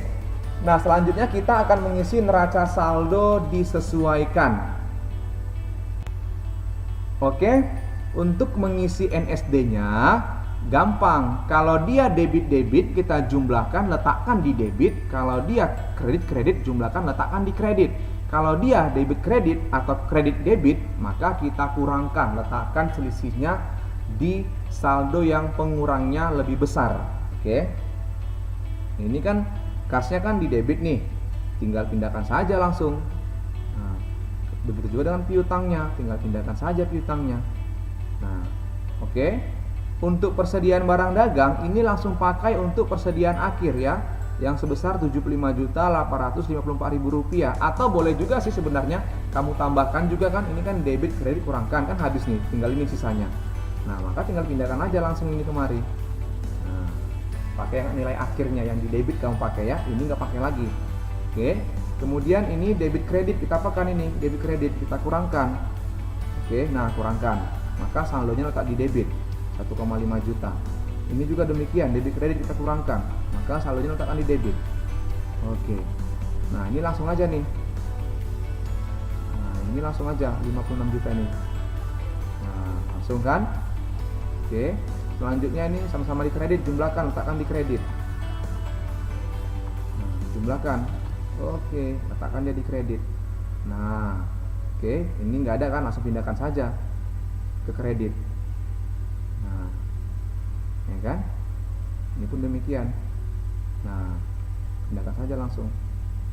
Nah, selanjutnya kita akan mengisi neraca saldo disesuaikan. Oke, untuk mengisi NSD-nya gampang. Kalau dia debit kita jumlahkan letakkan di debit. Kalau dia kredit jumlahkan letakkan di kredit. Kalau dia debit kredit atau kredit debit, maka kita kurangkan, letakkan selisihnya di saldo yang pengurangnya lebih besar. Oke. Ini kan kasnya kan di debit nih, tinggal pindahkan saja langsung. Nah, begitu juga dengan piutangnya, tinggal pindahkan saja piutangnya. Nah, oke. Untuk persediaan barang dagang ini langsung pakai untuk persediaan akhir ya, yang sebesar Rp75.854.000. Atau boleh juga sih sebenarnya kamu tambahkan juga kan, ini kan debit kredit kurangkan kan habis nih, tinggal ini sisanya. Nah, maka tinggal pindahkan aja langsung ini kemari. Nah, pakai yang nilai akhirnya yang di debit kamu pakai ya, ini nggak pakai lagi. Oke. Kemudian ini debit kredit kita apakan ini? Debit kredit kita kurangkan. Oke, nah kurangkan. Maka saldonya letak di debit 1,5 juta. Ini juga demikian, debit kredit kita kurangkan, maka saldonya letakkan di debit. Oke. Nah, ini langsung aja nih. Nah, ini langsung aja 56 juta ini. Nah, langsung kan? Oke. Selanjutnya ini sama-sama di kredit, jumlahkan, letakkan di kredit. Nah, jumlahkan. Oke, letakkan dia di kredit. Nah, oke, ini nggak ada kan, langsung pindahkan saja ke kredit. Nah, ya kan? Ini pun demikian. Nah, pindahkan saja langsung.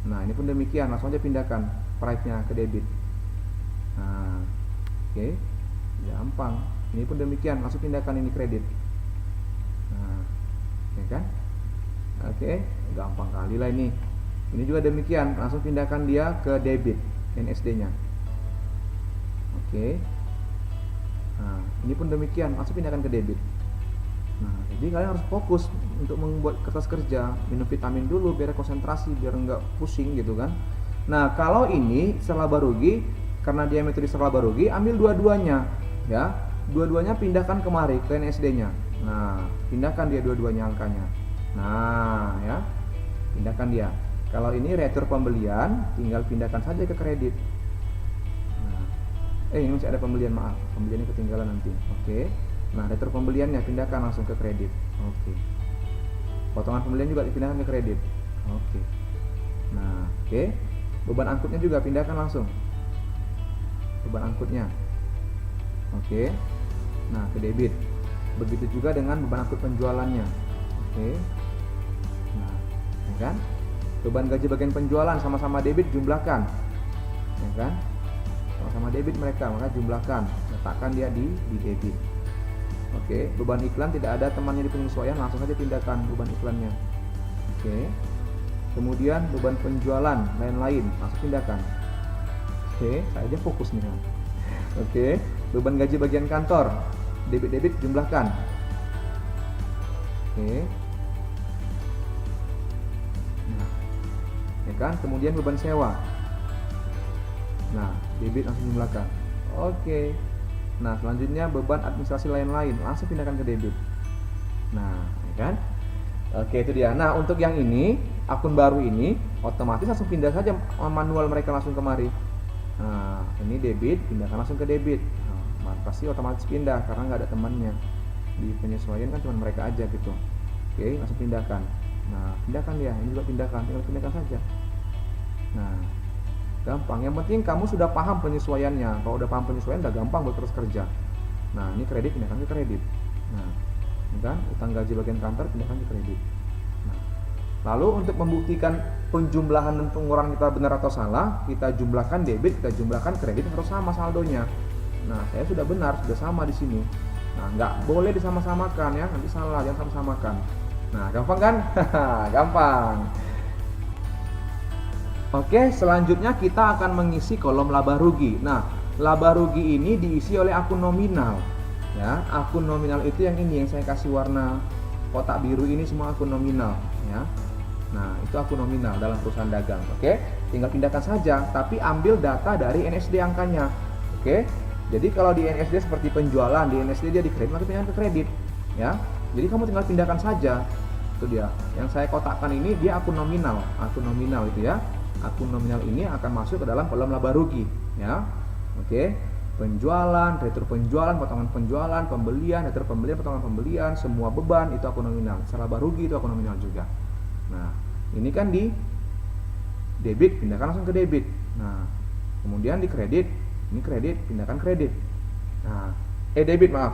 Nah, ini pun demikian, langsung aja pindahkan price-nya ke debit. Nah, oke, gampang. Ini pun demikian, langsung pindahkan ini kredit. Nah, ya kan? Oke, gampang kali lah ini. Ini juga demikian, langsung pindahkan dia ke debit NSD-nya. Oke. Nah, ini pun demikian, langsung pindahkan ke debit. Nah, jadi kalian harus fokus untuk membuat kertas kerja, minum vitamin dulu biar konsentrasi, biar nggak pusing gitu kan. Nah, kalau ini serlaba rugi, karena dia metode serlaba rugi, ambil dua-duanya, ya. Dua-duanya pindahkan kemari ke NSD-nya. Nah, pindahkan dia dua-duanya angkanya. Nah, ya, pindahkan dia. Kalau ini retur pembelian, tinggal pindahkan saja ke kredit. Nah, ini masih ada pembelian, maaf, pembeliannya ketinggalan nanti. Oke. Nah, retur pembeliannya pindahkan langsung ke kredit. Oke. Potongan pembelian juga dipindahkan ke kredit. Oke. Nah, oke. Beban angkutnya juga pindahkan langsung. Beban angkutnya. Oke. Nah, ke debit. Begitu juga dengan beban angkut penjualannya. Oke. Nah, ya kan? Beban gaji bagian penjualan sama-sama debit, jumlahkan. Ya kan? Sama-sama debit mereka, maka jumlahkan. Letakkan dia di debit. Oke, beban iklan tidak ada temannya di penyesuaian, langsung saja pindahkan beban iklannya. Oke. Kemudian beban penjualan lain-lain, langsung pindahkan. Oke, saya aja fokus nih. Oke, beban gaji bagian kantor, debit jumlahkan. Oke. Nah, ya kan? Kemudian beban sewa. Nah, debit langsung jumlahkan. Oke. Nah, selanjutnya beban administrasi lain-lain, langsung pindahkan ke debit. Nah, ya kan? Oke, itu dia. Nah, untuk yang ini, akun baru ini, otomatis langsung pindah saja manual mereka langsung kemari. Nah, ini debit, pindahkan langsung ke debit. Nah, pasti otomatis pindah karena nggak ada temannya. Di penyesuaian kan cuma mereka aja gitu. Oke, langsung pindahkan. Nah, pindahkan dia. Ini juga pindahkan, tinggal pindahkan saja. Nah, gampang. Yang penting kamu sudah paham penyesuaiannya. Kalau udah paham penyesuaian, udah gampang buat terus kerja. Nah, ini kredit, pindahkan ke kredit. Nah, ini kan utang gaji bagian kantor, pindahkan ke kredit. Nah, lalu untuk membuktikan penjumlahan dan pengurangan kita benar atau salah, kita jumlahkan debit, kita jumlahkan kredit harus sama saldonya. Nah, saya sudah benar, sudah sama di sini. Nah, nggak boleh disama-samakan ya, nanti salah, jangan sama-samakan. Nah, gampang kan? Gampang. Oke, selanjutnya kita akan mengisi kolom laba rugi. Nah, laba rugi ini diisi oleh akun nominal. Ya, akun nominal itu yang ini yang saya kasih warna kotak biru ini semua akun nominal. Ya, nah itu akun nominal dalam perusahaan dagang. Oke, tinggal pindahkan saja, tapi ambil data dari NSD angkanya. Oke, jadi kalau di NSD seperti penjualan, di NSD dia di kredit, maka pindahkan ke kredit. Ya, jadi kamu tinggal pindahkan saja. Itu dia. Yang saya kotakkan ini dia akun nominal itu ya. Akun nominal ini akan masuk ke dalam kolom laba rugi ya. Oke. Penjualan, retur penjualan, potongan penjualan, pembelian, retur pembelian, potongan pembelian, semua beban itu akun nominal. Laba rugi itu akun nominal juga. Nah, ini kan di debit, pindahkan langsung ke debit. Nah, kemudian di kredit, ini kredit, pindahkan kredit. Nah, debit maaf,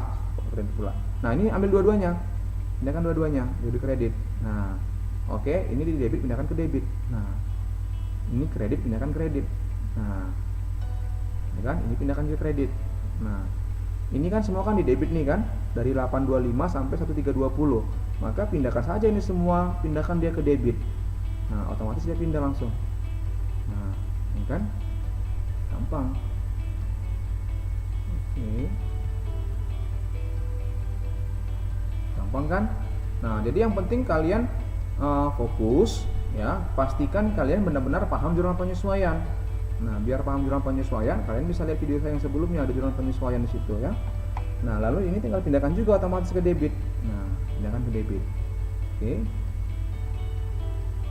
kredit pula. Nah, ini ambil dua-duanya. Pindahkan dua-duanya, jadi kredit. Nah, oke, ini di debit, pindahkan ke debit. Nah, ini kredit, pindahkan kredit. Nah, ya kan? Ini pindahkan ke kredit. Nah, ini kan semua kan di debit nih kan, dari 825 sampai 1320. Maka pindahkan saja ini semua, pindahkan dia ke debit. Nah, otomatis dia pindah langsung. Nah, ini kan gampang. Oke. Gampang kan? Nah, jadi yang penting kalian fokus ya, pastikan kalian benar-benar paham jurnal penyesuaian. Nah, biar paham jurnal penyesuaian, kalian bisa lihat video saya yang sebelumnya, ada jurnal penyesuaian di situ ya. Nah, lalu ini tinggal pindahkan juga otomatis ke debit. Nah, pindahkan ke debit. Oke.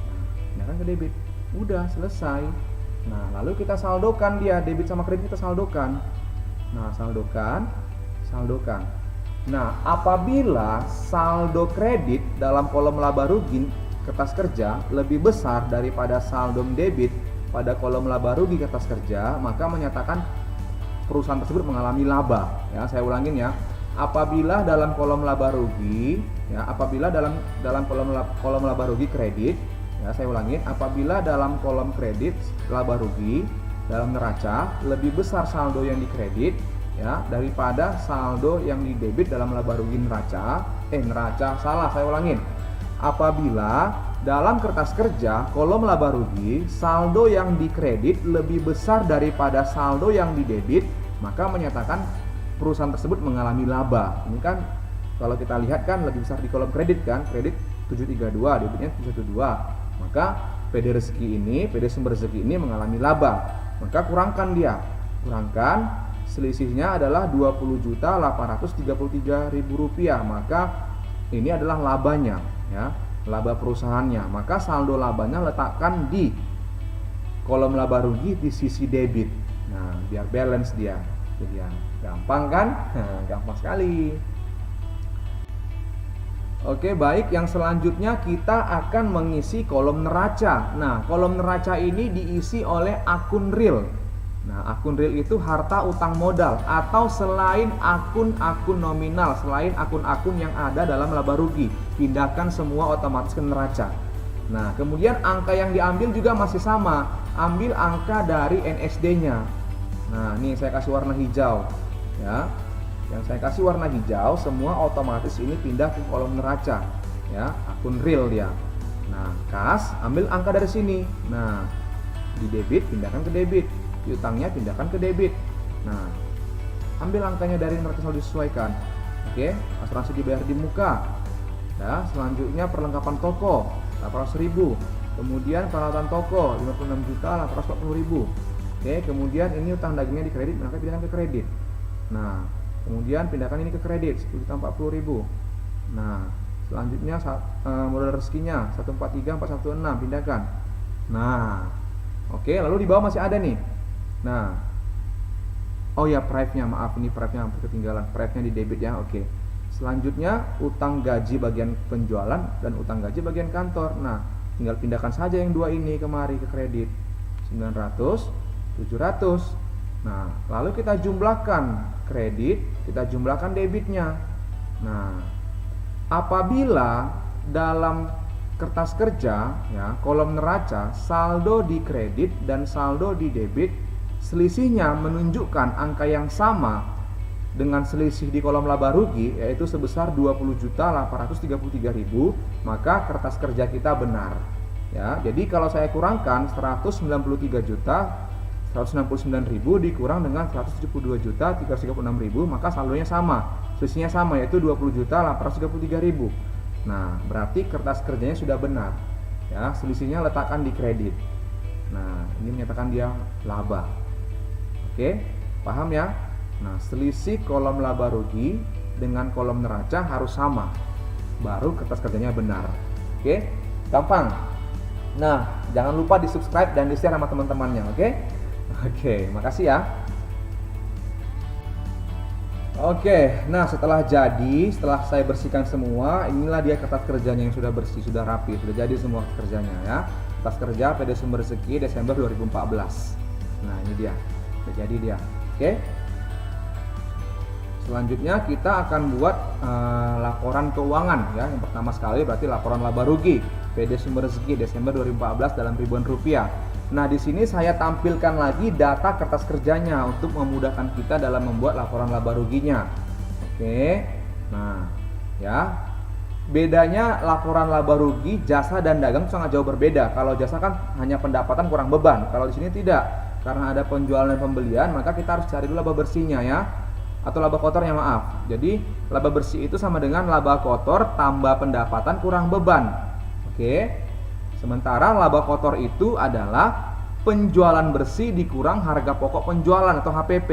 Nah, pindahkan ke debit. Udah selesai. Nah, lalu kita saldokan dia, debit sama kredit kita saldokan. Nah, saldokan. Nah, apabila saldo kredit dalam kolom laba rugi kertas kerja lebih besar daripada saldo debit pada kolom laba rugi kertas kerja, maka menyatakan perusahaan tersebut mengalami laba. Ya, saya ulangin ya. Apabila dalam kolom laba rugi, ya, apabila dalam kolom laba rugi kredit, ya, saya ulangin, apabila dalam kolom kredit laba rugi dalam neraca lebih besar saldo yang dikredit ya daripada saldo yang di debit dalam laba rugi neraca. Saya ulangin. Apabila dalam kertas kerja kolom laba rugi saldo yang dikredit lebih besar daripada saldo yang didebit, maka menyatakan perusahaan tersebut mengalami laba. Ini kan kalau kita lihat kan lebih besar di kolom kredit kan, kredit 732, debitnya 712. Maka PD sumber rezeki ini mengalami laba. Maka kurangkan dia. Kurangkan, selisihnya adalah Rp20.833.000. Maka ini adalah labanya ya, laba perusahaannya. Maka saldo labanya letakkan di kolom laba rugi di sisi debit. Nah, biar balance dia. Jadi ya, gampang kan? Gampang sekali. Oke, baik. Yang selanjutnya kita akan mengisi kolom neraca. Nah, kolom neraca ini diisi oleh akun real. Nah, akun real itu harta utang modal atau selain akun-akun nominal, selain akun-akun yang ada dalam laba rugi, pindahkan semua otomatis ke neraca. Nah, kemudian angka yang diambil juga masih sama. Ambil angka dari NSD-nya. Nah, ini saya kasih warna hijau, ya. Yang saya kasih warna hijau semua otomatis ini pindah ke kolom neraca, ya, akun real dia. Nah, kas ambil angka dari sini. Nah, di debit pindahkan ke debit, di utangnya pindahkan ke debit. Nah, ambil angkanya dari neraca saldo disesuaikan. Oke, asuransi dibayar di muka. Ya, selanjutnya perlengkapan toko 800.000. Kemudian peralatan toko 56.840.000. Oke, kemudian ini utang dagangnya di kredit, maka pindahkan ke kredit. Nah, kemudian pindahkan ini ke kredit 10.040.000. Nah, selanjutnya modal rezekinya 143416 pindahkan. Nah, oke, lalu di bawah masih ada nih. Nah, oh ya, prive-nya, maaf, ini prive-nya hampir ketinggalan. Prive-nya di debit ya. Oke. Selanjutnya utang gaji bagian penjualan dan utang gaji bagian kantor. Nah, tinggal pindahkan saja yang dua ini kemari ke kredit. 900, 700. Nah, lalu kita jumlahkan kredit, kita jumlahkan debitnya. Nah, apabila dalam kertas kerja, ya, kolom neraca, saldo di kredit dan saldo di debit, selisihnya menunjukkan angka yang sama dengan selisih di kolom laba rugi, yaitu sebesar 20.833.000, maka kertas kerja kita benar. Ya, jadi kalau saya kurangkan 193.169.000 dikurang dengan 172.336.000, maka saldonya sama, selisihnya sama, yaitu 20.833.000. Nah, berarti kertas kerjanya sudah benar. Ya, selisihnya letakkan di kredit. Nah, ini menyatakan dia laba. Oke, paham ya? Nah, selisih kolom laba rugi dengan kolom neraca harus sama, baru kertas kerjanya benar. Oke, gampang. Nah, jangan lupa di subscribe dan di share sama teman-temannya. Oke, makasih ya. Oke, nah setelah saya bersihkan semua, inilah dia kertas kerjanya yang sudah bersih, sudah rapi, sudah jadi semua kerjanya ya. Kertas kerja PD Sumber Rezeki Desember 2014. Nah, ini dia, sudah jadi dia. Oke. Selanjutnya kita akan buat laporan keuangan ya. Yang pertama sekali berarti laporan laba rugi PD Sumber Rezeki Desember 2014 dalam ribuan rupiah. Nah, di sini saya tampilkan lagi data kertas kerjanya untuk memudahkan kita dalam membuat laporan laba ruginya. Oke. Nah, ya. Bedanya laporan laba rugi jasa dan dagang sangat jauh berbeda. Kalau jasa kan hanya pendapatan kurang beban. Kalau di sini tidak. Karena ada penjualan dan pembelian, maka kita harus cari dulu laba bersihnya ya. Atau laba kotornya, maaf. Jadi, laba bersih itu sama dengan laba kotor tambah pendapatan kurang beban. Oke. Sementara laba kotor itu adalah penjualan bersih dikurang harga pokok penjualan atau HPP.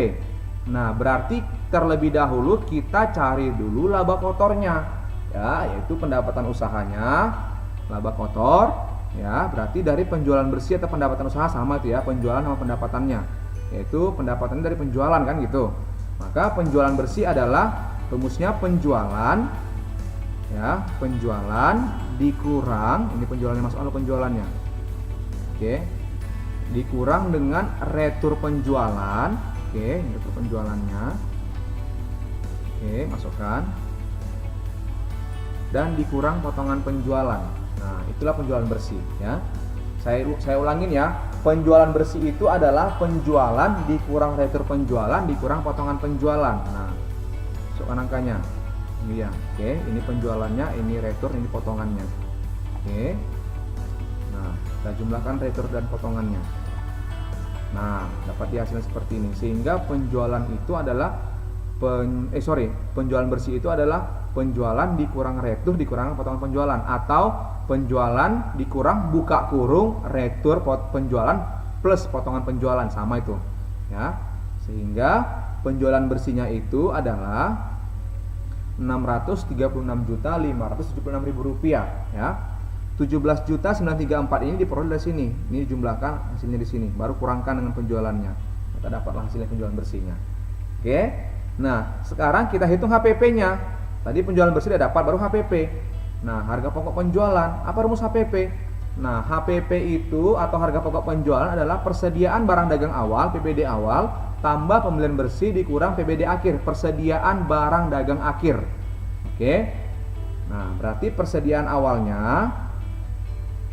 Nah, berarti terlebih dahulu kita cari dulu laba kotornya, ya, yaitu pendapatan usahanya, laba kotor, ya, berarti dari penjualan bersih atau pendapatan usaha sama itu ya, penjualan sama pendapatannya, yaitu pendapatan dari penjualan kan gitu. Maka penjualan bersih adalah rumusnya penjualan, ya, penjualan dikurang, ini penjualannya masuk lalu penjualannya, oke, dikurang dengan retur penjualan, oke, retur penjualannya, oke, masukkan, dan dikurang potongan penjualan. Nah, itulah penjualan bersih ya. Saya ulangin ya, penjualan bersih itu adalah penjualan dikurang retur penjualan dikurang potongan penjualan. Nah, masukkan angkanya. Ini ya, oke, ini penjualannya, ini retur, ini potongannya. Oke. Nah, kita jumlahkan retur dan potongannya. Nah, dapat hasilnya seperti ini. Sehingga penjualan itu adalah penjualan bersih itu adalah penjualan dikurang retur dikurang potongan penjualan, atau penjualan dikurang buka kurung retur penjualan plus potongan penjualan, sama itu. Ya. Sehingga penjualan bersihnya itu adalah Rp636.576.000 ya. 17.934 ini diperoleh dari sini. Ini dijumlahkan hasilnya di sini, baru kurangkan dengan penjualannya. Maka dapatlah hasilnya penjualan bersihnya. Oke. Nah, sekarang kita hitung HPP-nya. Tadi penjualan bersih sudah dapat, baru HPP. Nah, harga pokok penjualan. Apa rumus HPP? Nah, HPP itu atau harga pokok penjualan adalah persediaan barang dagang awal, PBD awal, tambah pembelian bersih dikurang PBD akhir, persediaan barang dagang akhir. Oke. Nah, berarti persediaan awalnya.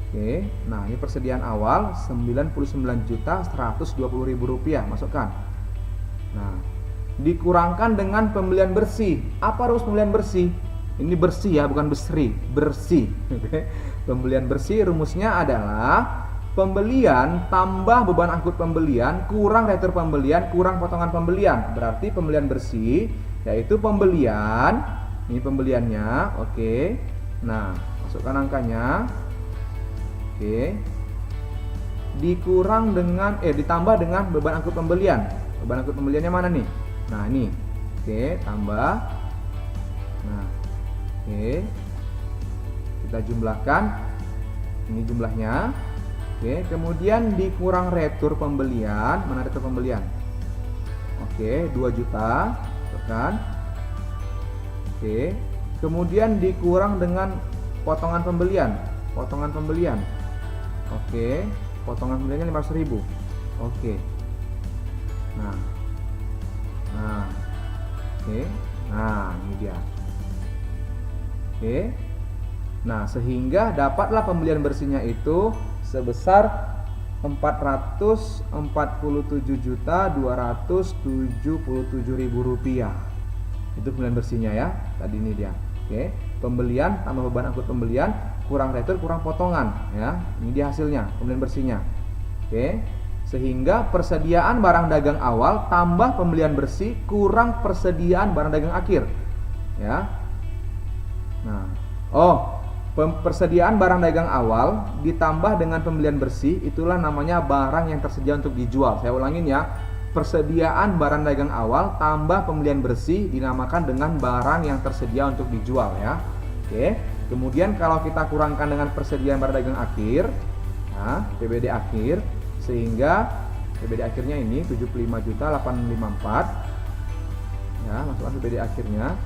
Oke. Nah, ini persediaan awal Rp99.120.000, masukkan. Nah, dikurangkan dengan pembelian bersih. Apa rumus pembelian bersih? Ini bersih ya, bukan besri, bersih. Oke. Pembelian bersih rumusnya adalah pembelian tambah beban angkut pembelian kurang retur pembelian kurang potongan pembelian. Berarti pembelian bersih yaitu pembelian, ini pembeliannya, oke. Nah, masukkan angkanya. Oke. Ditambah dengan beban angkut pembelian. Beban angkut pembeliannya mana nih? Nah, ini. Oke, tambah. Nah, oke. Kita jumlahkan. Ini jumlahnya. Oke, kemudian dikurang retur pembelian. Mana retur pembelian? Oke, 2 juta. Tekan. Oke. Kemudian dikurang dengan potongan pembelian. Potongan pembelian. Oke, potongan pembeliannya 500.000. Oke. Nah, oke. Nah, ini dia. Oke. Nah, sehingga dapatlah pembelian bersihnya itu sebesar Rp447.277.000. Itu pembelian bersihnya ya. Tadi ini dia. Oke. Pembelian tambah beban angkut pembelian kurang retur kurang potongan ya. Ini dia hasilnya, pembelian bersihnya. Oke. Sehingga persediaan barang dagang awal tambah pembelian bersih kurang persediaan barang dagang akhir. Ya. Nah, persediaan barang dagang awal ditambah dengan pembelian bersih itulah namanya barang yang tersedia untuk dijual. Saya ulangin ya. Persediaan barang dagang awal tambah pembelian bersih dinamakan dengan barang yang tersedia untuk dijual ya. Oke. Kemudian kalau kita kurangkan dengan persediaan barang dagang akhir, nah, PBD akhir, sehingga PBD akhirnya ini 75.854. Ya, masukkan PBD akhirnya,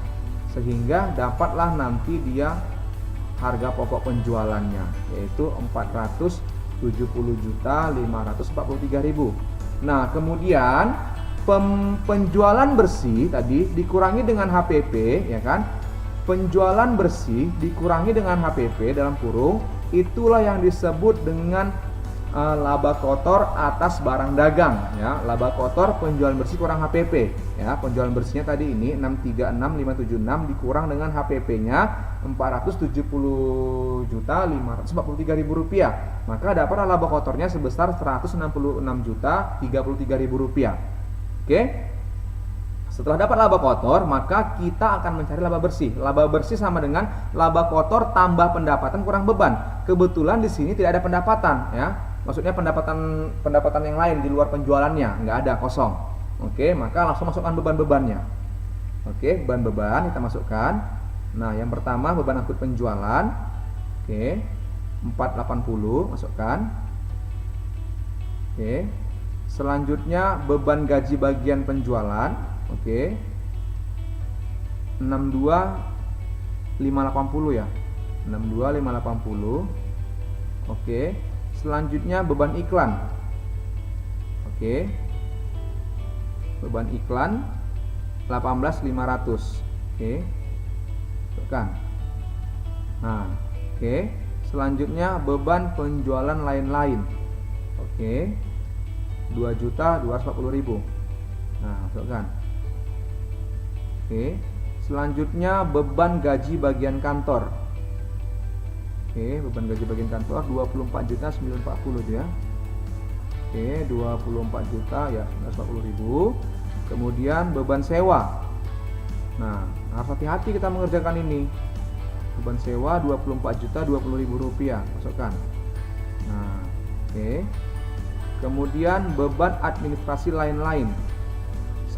sehingga dapatlah nanti dia harga pokok penjualannya yaitu Rp470.543.000. Nah, kemudian penjualan bersih tadi dikurangi dengan HPP, ya kan? Penjualan bersih dikurangi dengan HPP dalam kurung, itulah yang disebut dengan laba kotor atas barang dagang ya. Laba kotor penjualan bersih kurang HPP ya. Penjualan bersihnya tadi ini 636.576 dikurang dengan HPP-nya Rp470.543.000. Maka dapatlah laba kotornya sebesar Rp166.033.000. Oke. Setelah dapat laba kotor, maka kita akan mencari laba bersih. Laba bersih sama dengan laba kotor tambah pendapatan kurang beban. Kebetulan di sini tidak ada pendapatan ya. Maksudnya pendapatan yang lain di luar penjualannya, nggak ada, kosong. Oke, maka langsung masukkan beban-bebannya. Oke, beban-beban kita masukkan. Nah, yang pertama beban angkut penjualan. Oke, 480 masukkan. Oke. Selanjutnya beban gaji bagian penjualan. Oke. 62.580 ya. 62.580. Oke. Selanjutnya beban iklan. Oke. Beban iklan 18.500. Oke. Masukkan. Nah, oke. Selanjutnya beban penjualan lain-lain. Oke. 2.240.000. Nah, masukkan. Oke. Selanjutnya beban gaji bagian kantor. Oke, beban gaji bagian kantor 24.940 itu ya. Oke, 24 juta ya 940.000. Kemudian beban sewa. Nah, harus hati-hati kita mengerjakan ini. Beban sewa 24.020.000 rupiah, masukkan. Nah, oke. Kemudian beban administrasi lain-lain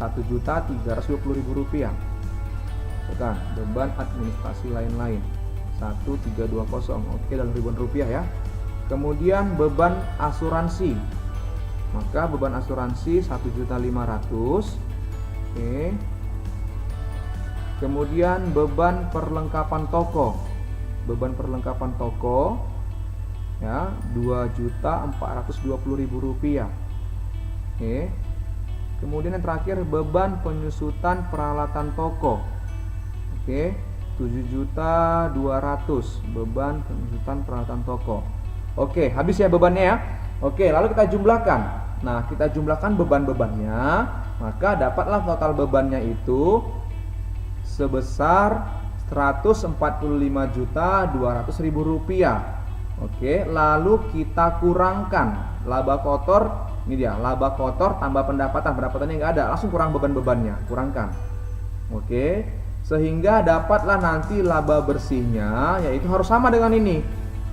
1.320.000 rupiah. Masukkan beban administrasi lain-lain 1320. Oke, dalam ribuan rupiah ya. Kemudian beban asuransi. Maka beban asuransi 1.500.000. Oke. Kemudian beban perlengkapan toko. beban perlengkapan toko ya, Rp2.420.000. Oke. Kemudian yang terakhir beban penyusutan peralatan toko. Oke, 7.200.000 beban penyusutan peralatan toko. Oke, habis ya bebannya ya. Oke, lalu kita jumlahkan. Nah, kita jumlahkan beban-bebannya, maka dapatlah total bebannya itu sebesar Rp145.200.000. Oke, lalu kita kurangkan laba kotor. Ini dia, laba kotor tambah pendapatan. Pendapatannya nggak ada, langsung kurang beban-bebannya, kurangkan. Oke, sehingga dapatlah nanti laba bersihnya, yaitu harus sama dengan ini.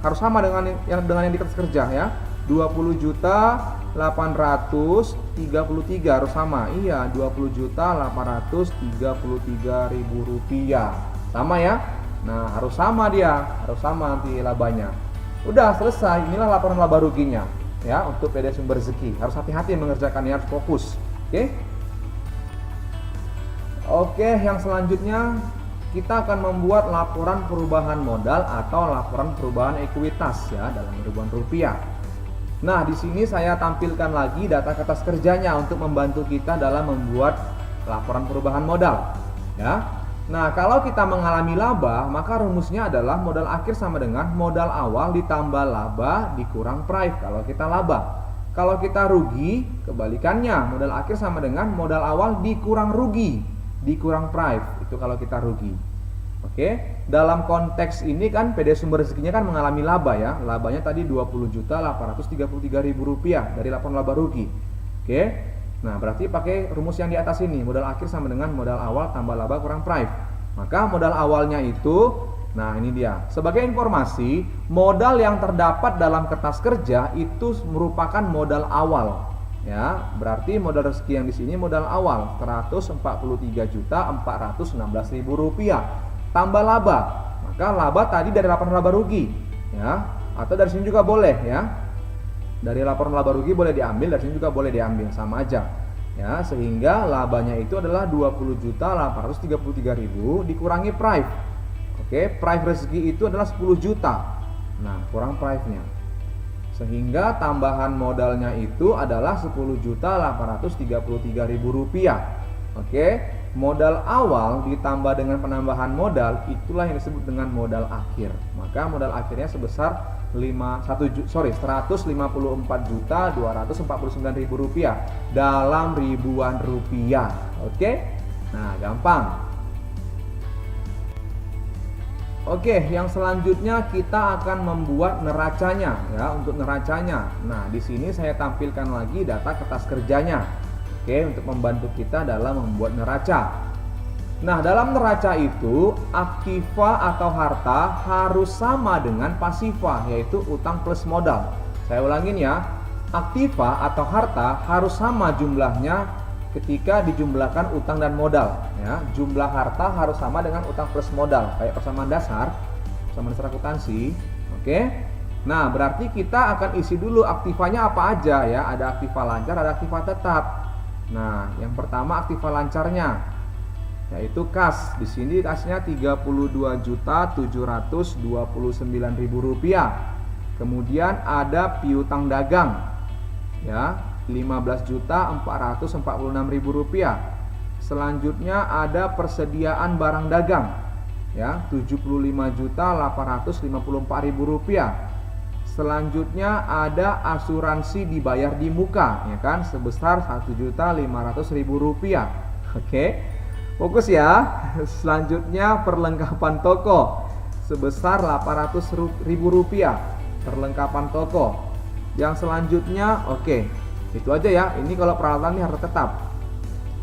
Harus sama dengan yang di kertas kerja ya. 20.833 harus sama. Iya, Rp20.833.000. Sama ya. Nah, harus sama dia, harus sama nanti labanya. Udah selesai, inilah laporan laba ruginya ya untuk PD Sumber Rezeki. Harus hati-hati mengerjakannya, harus fokus. Oke, yang selanjutnya kita akan membuat laporan perubahan modal atau laporan perubahan ekuitas ya dalam ribuan rupiah. Nah, di sini saya tampilkan lagi data kertas kerjanya untuk membantu kita dalam membuat laporan perubahan modal ya. Nah, kalau kita mengalami laba, maka rumusnya adalah modal akhir sama dengan modal awal ditambah laba dikurang price kalau kita laba. Kalau kita rugi, kebalikannya, modal akhir sama dengan modal awal dikurang rugi, dikurang price. Itu kalau kita rugi. Oke, dalam konteks ini kan PD Sumber Rezekinya kan mengalami laba ya. Labanya tadi Rp20.833.000 dari laporan laba rugi. Oke. Nah, berarti pakai rumus yang di atas ini, modal akhir sama dengan modal awal tambah laba kurang price. Maka modal awalnya itu, nah ini dia. Sebagai informasi, modal yang terdapat dalam kertas kerja itu merupakan modal awal. Ya, berarti modal rezeki yang di sini modal awal Rp143.416.000 tambah laba. Maka laba tadi dari laporan laba rugi, ya, atau dari sini juga boleh ya. Dari laporan laba rugi boleh diambil, dari sini juga boleh diambil, sama aja. Ya, sehingga labanya itu adalah Rp20.833.000 dikurangi price. Oke, price rezeki itu adalah 10 juta. Nah, kurang price-nya. Sehingga tambahan modalnya itu adalah Rp10.833.000. Oke, modal awal ditambah dengan penambahan modal itulah yang disebut dengan modal akhir. Maka modal akhirnya sebesar Rp154.249.000 dalam ribuan rupiah. Oke, nah gampang. Oke, yang selanjutnya kita akan membuat neracanya ya. Untuk neracanya, nah di sini saya tampilkan lagi data kertas kerjanya. Oke, untuk membantu kita dalam membuat neraca. Nah, dalam neraca itu aktiva atau harta harus sama dengan pasiva, yaitu utang plus modal. Saya ulangin ya, aktiva atau harta harus sama jumlahnya ketika dijumlahkan utang dan modal. Ya, jumlah harta harus sama dengan utang plus modal, kayak persamaan dasar akuntansi. Oke. Nah, berarti kita akan isi dulu aktivanya apa aja ya. Ada aktiva lancar, ada aktiva tetap. Nah, yang pertama aktiva lancarnya yaitu kas. Di sini kasnya Rp32.729.000. Kemudian ada piutang dagang ya, Rp15.446.000. Selanjutnya ada persediaan barang dagang ya, Rp75.854.000. Selanjutnya ada asuransi dibayar di muka ya kan, sebesar Rp1.500.000. Oke. Fokus ya. Selanjutnya perlengkapan toko sebesar Rp800.000 perlengkapan toko. Yang selanjutnya oke, itu aja ya. Ini kalau peralatan ini harta tetap.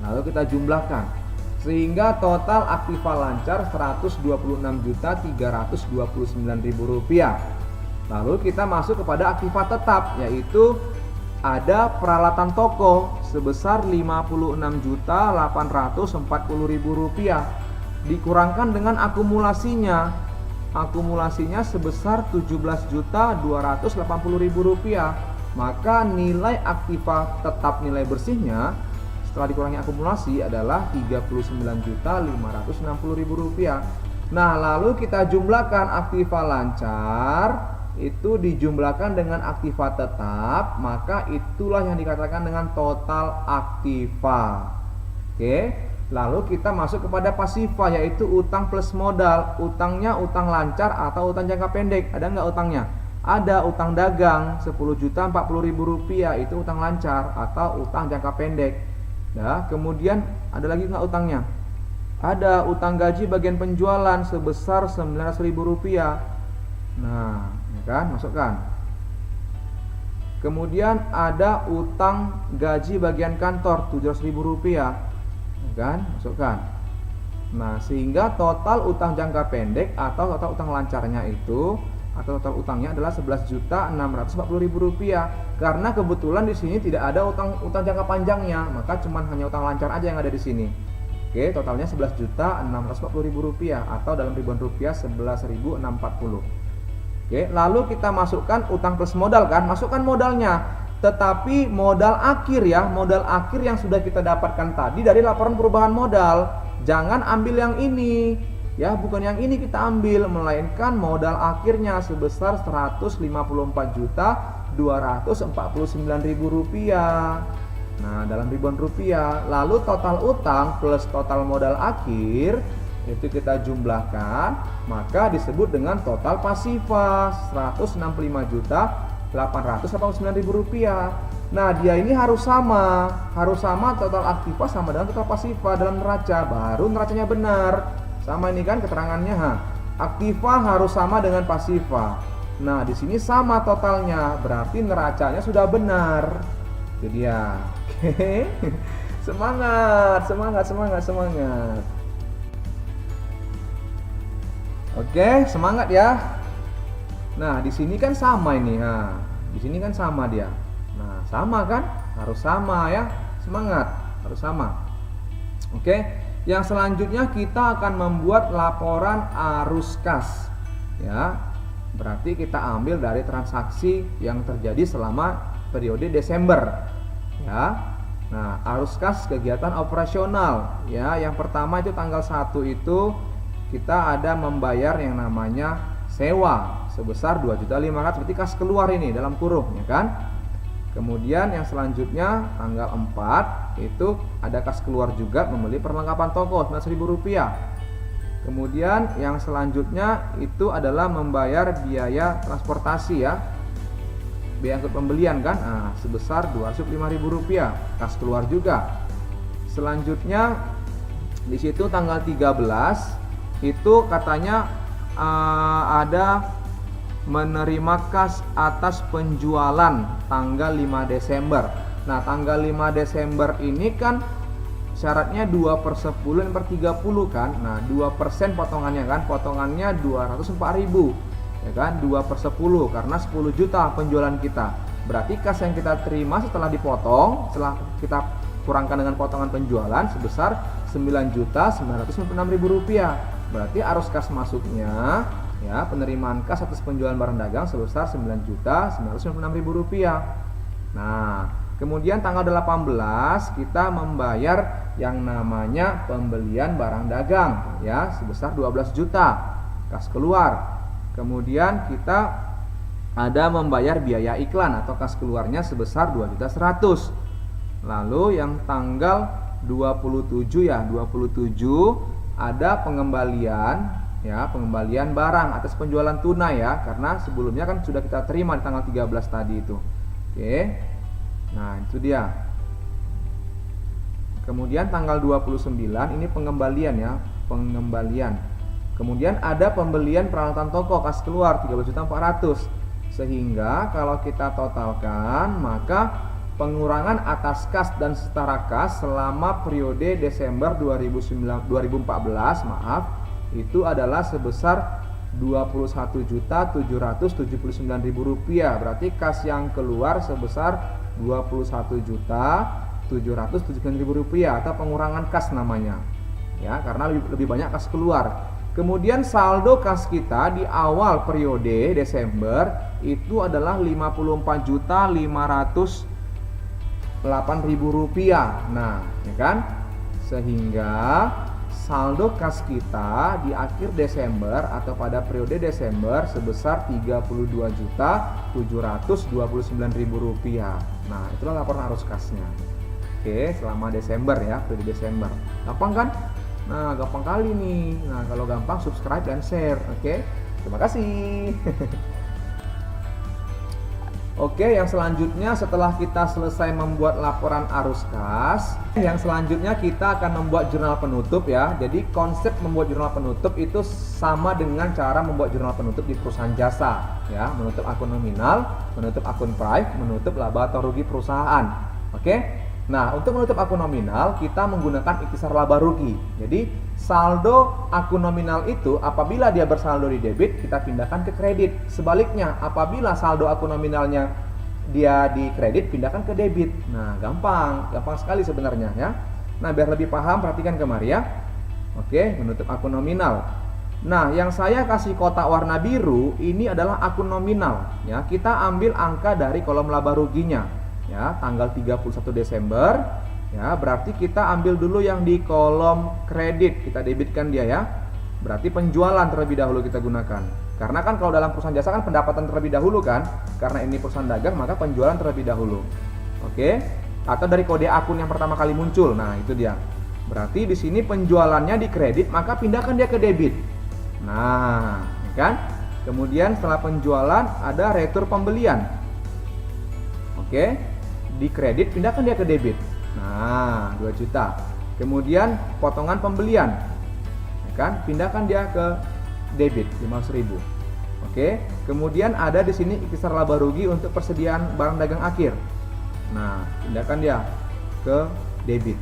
Lalu kita jumlahkan sehingga total aktiva lancar Rp126.329.000. Lalu kita masuk kepada aktiva tetap, yaitu ada peralatan toko sebesar Rp56.840.000 dikurangkan dengan akumulasinya. Akumulasinya sebesar Rp17.280.000. Maka nilai aktiva tetap nilai bersihnya setelah dikurangi akumulasi adalah Rp39.560.000. Nah, lalu kita jumlahkan aktiva lancar itu dijumlahkan dengan aktiva tetap, maka itulah yang dikatakan dengan total aktiva. Oke, lalu kita masuk kepada pasiva, yaitu utang plus modal. Utangnya utang lancar atau utang jangka pendek. Ada nggak utangnya? Ada. Utang dagang 10.040.000 rupiah itu utang lancar atau utang jangka pendek. Nah, kemudian ada lagi nggak utangnya? Ada utang gaji bagian penjualan sebesar 900.000 rupiah. Nah, ya kan, masukkan. Kemudian ada utang gaji bagian kantor 700.000 rupiah, ya kan, masukkan. Nah, sehingga total utang jangka pendek atau total utang lancarnya itu atau total utangnya adalah 11.640.000 rupiah. Karena kebetulan di sini tidak ada utang jangka panjangnya, maka cuman hanya utang lancar aja yang ada di sini. Oke, totalnya 11.640.000 rupiah atau dalam ribuan rupiah 11.640. Oke, lalu kita masukkan utang plus modal kan, masukkan modalnya. Tetapi modal akhir ya, modal akhir yang sudah kita dapatkan tadi dari laporan perubahan modal. Jangan ambil yang ini. Ya, bukan yang ini kita ambil, melainkan modal akhirnya sebesar 154.249.000 rupiah. Nah, dalam ribuan rupiah. Lalu total utang plus total modal akhir itu kita jumlahkan, maka disebut dengan total pasiva 165.889.000 rupiah. Nah, dia ini harus sama total aktiva sama dengan total pasiva dalam neraca, baru neracanya benar. Sama ini kan keterangannya, aktiva harus sama dengan pasiva. Nah, di sini sama totalnya, berarti neracanya sudah benar. Itu dia. Oke. Semangat. Oke, semangat ya. Nah, di sini kan sama ini. Nah, di sini kan sama dia. Nah, sama kan? Harus sama ya. Semangat, harus sama. Oke. Yang selanjutnya kita akan membuat laporan arus kas. Ya. Berarti kita ambil dari transaksi yang terjadi selama periode Desember. Ya. Nah, arus kas kegiatan operasional ya. Yang pertama itu tanggal 1 itu kita ada membayar yang namanya sewa sebesar 2.500.000, berarti kas keluar ini dalam kurung ya kan. Kemudian yang selanjutnya tanggal 4 itu ada kas keluar juga membeli perlengkapan toko 9.000 rupiah. Kemudian yang selanjutnya itu adalah membayar biaya transportasi ya, biaya angkut pembelian kan, sebesar 205.000 rupiah, kas keluar juga. Selanjutnya di situ tanggal 13 itu katanya ada menerima kas atas penjualan tanggal 5 Desember. Nah, tanggal 5 Desember ini kan syaratnya 2/10 per 30 kan. Nah, 2% potongannya kan, potongannya 204.000 ya kan, 2/10 karena 10 juta penjualan kita. Berarti kas yang kita terima setelah dipotong, setelah kita kurangkan dengan potongan penjualan sebesar 9.996.000 rupiah. Berarti arus kas masuknya ya, penerimaan kas atas penjualan barang dagang sebesar 9.996.000 rupiah. Nah, kemudian tanggal 18 kita membayar yang namanya pembelian barang dagang ya sebesar 12 juta kas keluar. Kemudian kita ada membayar biaya iklan atau kas keluarnya sebesar 2.100.000. Lalu yang tanggal 27 ya, 27 ada pengembalian ya, pengembalian barang atas penjualan tunai ya, karena sebelumnya kan sudah kita terima di tanggal 13 tadi itu. Oke. Nah, itu dia. Kemudian tanggal 29 ini pengembalian ya, pengembalian. Kemudian ada pembelian peralatan toko kas keluar 13.400.000. Sehingga kalau kita totalkan maka pengurangan atas kas dan setara kas selama periode Desember 2014 itu adalah sebesar 21.779.000 rupiah. Berarti kas yang keluar sebesar 21.779.000 rupiah atau pengurangan kas namanya ya, karena lebih banyak kas keluar. Kemudian saldo kas kita di awal periode Desember itu adalah 54.508.000 rupiah. Nah, ya kan? Sehingga saldo kas kita di akhir Desember atau pada periode Desember sebesar Rp32.729.000. Nah, itulah laporan arus kasnya. Oke, selama Desember ya, periode Desember. Gampang kan? Nah, gampang kali nih. Nah, kalau gampang subscribe dan share. Oke, terima kasih. Oke, yang selanjutnya setelah kita selesai membuat laporan arus kas, yang selanjutnya kita akan membuat jurnal penutup ya. Jadi konsep membuat jurnal penutup itu sama dengan cara membuat jurnal penutup di perusahaan jasa ya, menutup akun nominal, menutup akun prive, menutup laba atau rugi perusahaan. Oke. Nah, untuk menutup akun nominal kita menggunakan ikhtisar laba rugi. Jadi saldo akun nominal itu apabila dia bersaldo di debit kita pindahkan ke kredit. Sebaliknya apabila saldo akun nominalnya dia di kredit pindahkan ke debit. Nah, gampang sekali sebenarnya ya. Nah, biar lebih paham perhatikan kemari ya. Oke, menutup akun nominal. Nah, yang saya kasih kotak warna biru ini adalah akun nominal ya. Kita ambil angka dari kolom laba ruginya. Ya, tanggal 31 Desember ya, berarti kita ambil dulu yang di kolom kredit, kita debitkan dia ya. Berarti penjualan terlebih dahulu kita gunakan. Karena kan kalau dalam perusahaan jasa kan pendapatan terlebih dahulu kan. Karena ini perusahaan dagang maka penjualan terlebih dahulu. Oke? Atau dari kode akun yang pertama kali muncul. Nah, itu dia. Berarti di sini penjualannya di kredit, maka pindahkan dia ke debit. Nah, ya kan? Kemudian setelah penjualan ada retur pembelian. Oke? Di kredit pindahkan dia ke debit. Nah, 2 juta. Kemudian potongan pembelian, ya kan? Pindahkan dia ke debit 500.000. Oke. Kemudian ada di sini ikhtisar laba rugi untuk persediaan barang dagang akhir. Nah, pindahkan dia ke debit.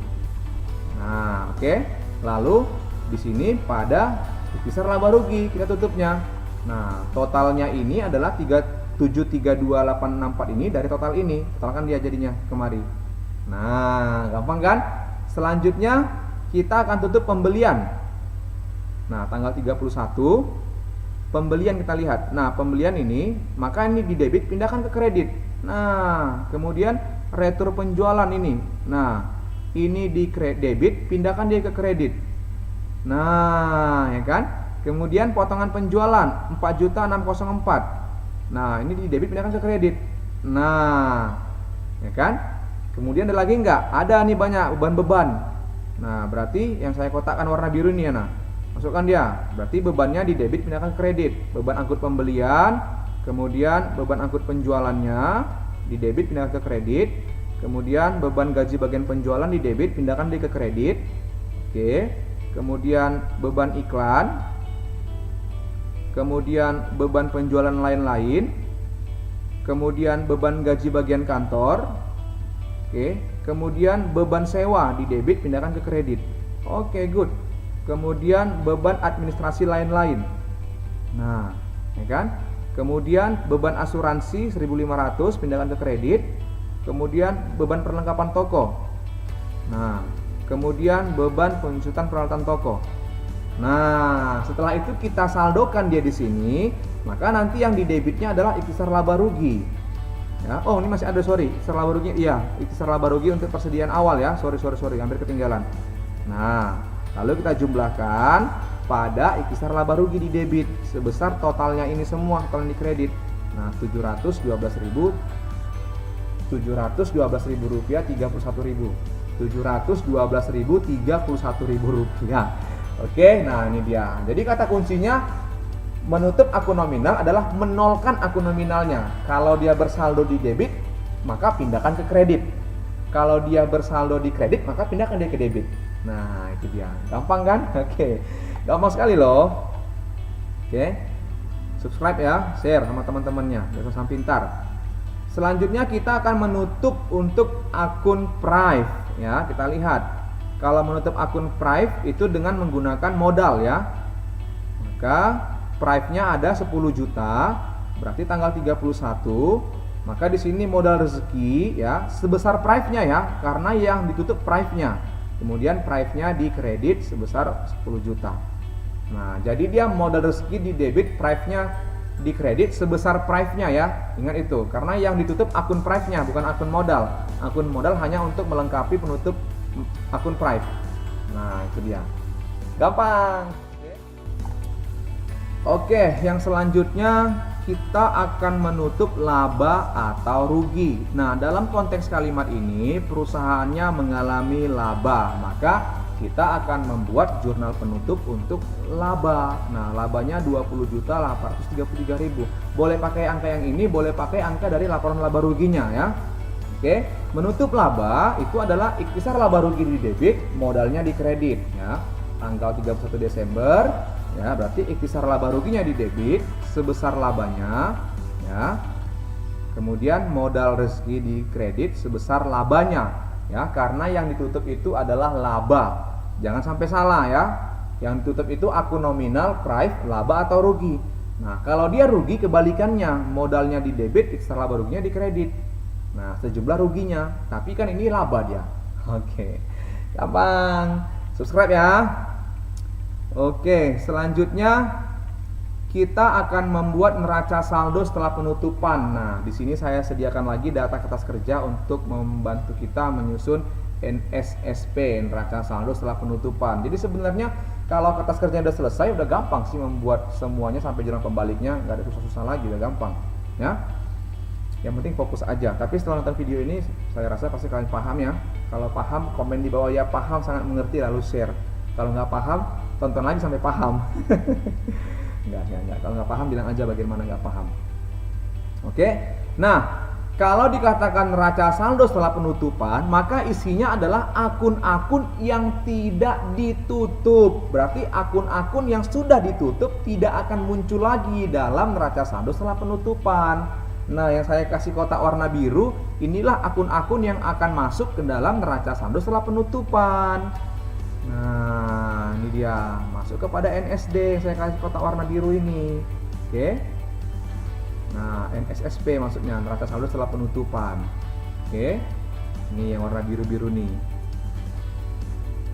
Nah, oke. Lalu di sini pada ikhtisar laba rugi kita tutupnya. Nah, totalnya ini adalah 732.864 ini dari total ini. Totalkan dia jadinya kemari. Nah, gampang kan? Selanjutnya kita akan tutup pembelian. Nah, tanggal 31 pembelian kita lihat. Nah, pembelian ini maka ini di debit pindahkan ke kredit. Nah, kemudian retur penjualan ini. Nah, ini di debit pindahkan dia ke kredit. Nah, ya kan? Kemudian potongan penjualan 4.604. Nah, ini di debit pindahkan ke kredit. Nah, ya kan? Kemudian ada lagi enggak? Ada nih banyak beban-beban. Nah, berarti yang saya kotakkan warna biru ini ya, nah. Masukkan dia. Berarti bebannya di debit pindahkan ke kredit. Beban angkut pembelian, kemudian beban angkut penjualannya di debit pindahkan ke kredit. Kemudian beban gaji bagian penjualan di debit pindahkan dia ke kredit. Oke. Kemudian beban iklan. Kemudian beban penjualan lain-lain, kemudian beban gaji bagian kantor, oke, kemudian beban sewa di debit pindahkan ke kredit. Oke, good. Kemudian beban administrasi lain-lain. Nah, ya kan? Kemudian beban asuransi 1.500 pindahkan ke kredit. Kemudian beban perlengkapan toko. Nah, kemudian beban pengusutan peralatan toko. Nah, setelah itu kita saldokan dia di sini, maka nanti yang di debitnya adalah ikhtisar laba rugi. Ya, oh ini masih ada ikhtisar laba rugi. Iya, ikhtisar laba rugi untuk persediaan awal ya. Sorry, hampir ketinggalan. Nah, lalu kita jumlahkan pada ikhtisar laba rugi di debit sebesar totalnya ini semua total di kredit. Nah, Rp712.000, Rp31.031.000, Rp712.031.000. Oke, nah ini dia. Jadi kata kuncinya menutup akun nominal adalah menolkan akun nominalnya. Kalau dia bersaldo di debit, maka pindahkan ke kredit. Kalau dia bersaldo di kredit, maka pindahkan dia ke debit. Nah, itu dia. Gampang kan? Oke. Gampang sekali loh. Oke. Subscribe ya, share sama teman-temannya, biar sama pintar. Selanjutnya kita akan menutup untuk akun prive ya. Kita lihat. Kalau menutup akun prive itu dengan menggunakan modal ya. Maka prive-nya ada 10 juta, berarti tanggal 31. Maka di sini modal rezeki ya, sebesar prive-nya ya, karena yang ditutup prive-nya. Kemudian prive-nya di kredit sebesar 10 juta. Nah, jadi dia modal rezeki di debit, prive-nya di kredit sebesar prive-nya ya. Ingat itu, karena yang ditutup akun prive-nya bukan akun modal. Akun modal hanya untuk melengkapi penutup akun prive. Nah, itu dia. Gampang. Oke, yang selanjutnya kita akan menutup laba atau rugi. Nah, dalam konteks kalimat ini perusahaannya mengalami laba, maka kita akan membuat jurnal penutup untuk laba. Nah, labanya 20.833.000. Boleh pakai angka yang ini, boleh pakai angka dari laporan laba ruginya ya. Oke, menutup laba itu adalah ikhtisar laba rugi di debit, modalnya di kredit ya. Tanggal 31 Desember ya, berarti ikhtisar laba ruginya di debit sebesar labanya ya. Kemudian modal rezeki di kredit sebesar labanya ya, karena yang ditutup itu adalah laba. Jangan sampai salah ya. Yang ditutup itu akun nominal, price, laba atau rugi. Nah, kalau dia rugi kebalikannya, modalnya di debit, ikhtisar laba ruginya di kredit. Nah, sejumlah ruginya, tapi kan ini laba dia. Oke. Gampang. Subscribe ya. Oke, selanjutnya kita akan membuat neraca saldo setelah penutupan. Nah, di sini saya sediakan lagi data kertas kerja untuk membantu kita menyusun NSSP, neraca saldo setelah penutupan. Jadi sebenarnya kalau kertas kerjanya udah selesai, udah gampang sih membuat semuanya sampai jurnal pembaliknya, nggak ada susah-susah lagi, udah gampang. Ya, yang penting fokus aja. Tapi setelah nonton video ini, saya rasa pasti kalian paham ya. Kalau paham, komen di bawah ya paham, sangat mengerti, lalu share. Kalau nggak paham, tonton lagi sampai paham. Enggak. Kalau nggak paham, bilang aja bagaimana nggak paham. Oke. Nah, kalau dikatakan neraca saldo setelah penutupan, maka isinya adalah akun-akun yang tidak ditutup. Berarti akun-akun yang sudah ditutup tidak akan muncul lagi dalam neraca saldo setelah penutupan. Nah, yang saya kasih kotak warna biru, inilah akun-akun yang akan masuk ke dalam neraca saldo setelah penutupan. Nah, ini dia, masuk kepada NSD, saya kasih kotak warna biru ini. Oke. Nah, NSSP maksudnya, neraca saldo setelah penutupan. Oke. Ini yang warna biru-biru nih.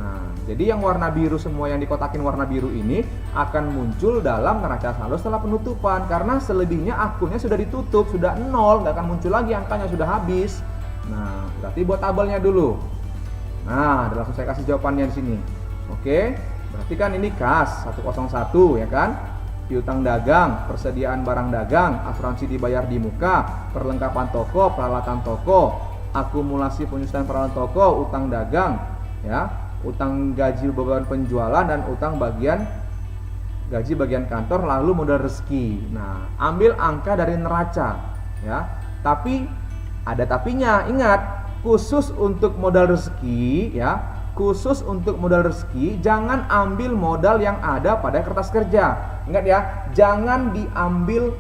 Nah, jadi yang warna biru, semua yang dikotakin warna biru ini akan muncul dalam neraca saldo setelah penutupan, karena selebihnya akunnya sudah ditutup, sudah nol, nggak akan muncul lagi, angkanya sudah habis. Nah, berarti buat tabelnya dulu. Nah, udah langsung saya kasih jawabannya di sini. Oke, berarti kan ini kas 101 ya kan? Piutang dagang, persediaan barang dagang, asuransi dibayar di muka, perlengkapan toko, peralatan toko, akumulasi penyusunan peralatan toko, utang dagang, ya, utang gaji beban penjualan dan utang bagian gaji bagian kantor, lalu modal rezeki. Nah, ambil angka dari neraca, ya. Tapi ada tapinya, ingat. Khusus untuk modal rezeki ya, khusus untuk modal rezeki jangan ambil modal yang ada pada kertas kerja. Ingat ya, jangan diambil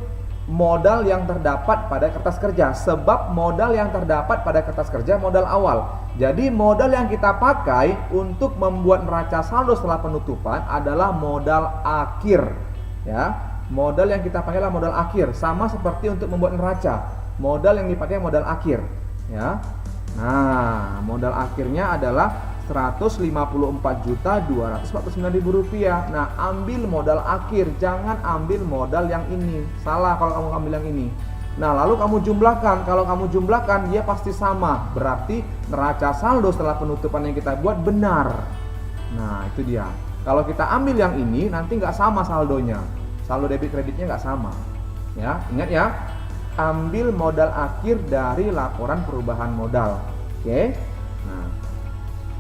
modal yang terdapat pada kertas kerja, sebab modal yang terdapat pada kertas kerja modal awal. Jadi modal yang kita pakai untuk membuat neraca saldo setelah penutupan adalah modal akhir ya. Modal yang kita pakai adalah modal akhir, sama seperti untuk membuat neraca. Modal yang dipakai modal akhir ya. Nah, modal akhirnya adalah Rp154.249.000. Nah, ambil modal akhir, jangan ambil modal yang ini. Salah kalau kamu ambil yang ini. Nah, lalu kamu jumlahkan. Kalau kamu jumlahkan, dia pasti sama. Berarti neraca saldo setelah penutupan yang kita buat benar. Nah, itu dia. Kalau kita ambil yang ini, nanti nggak sama saldonya. Saldo debit kreditnya nggak sama. Ya, ingat ya. Ambil modal akhir dari laporan perubahan modal. Oke. Nah,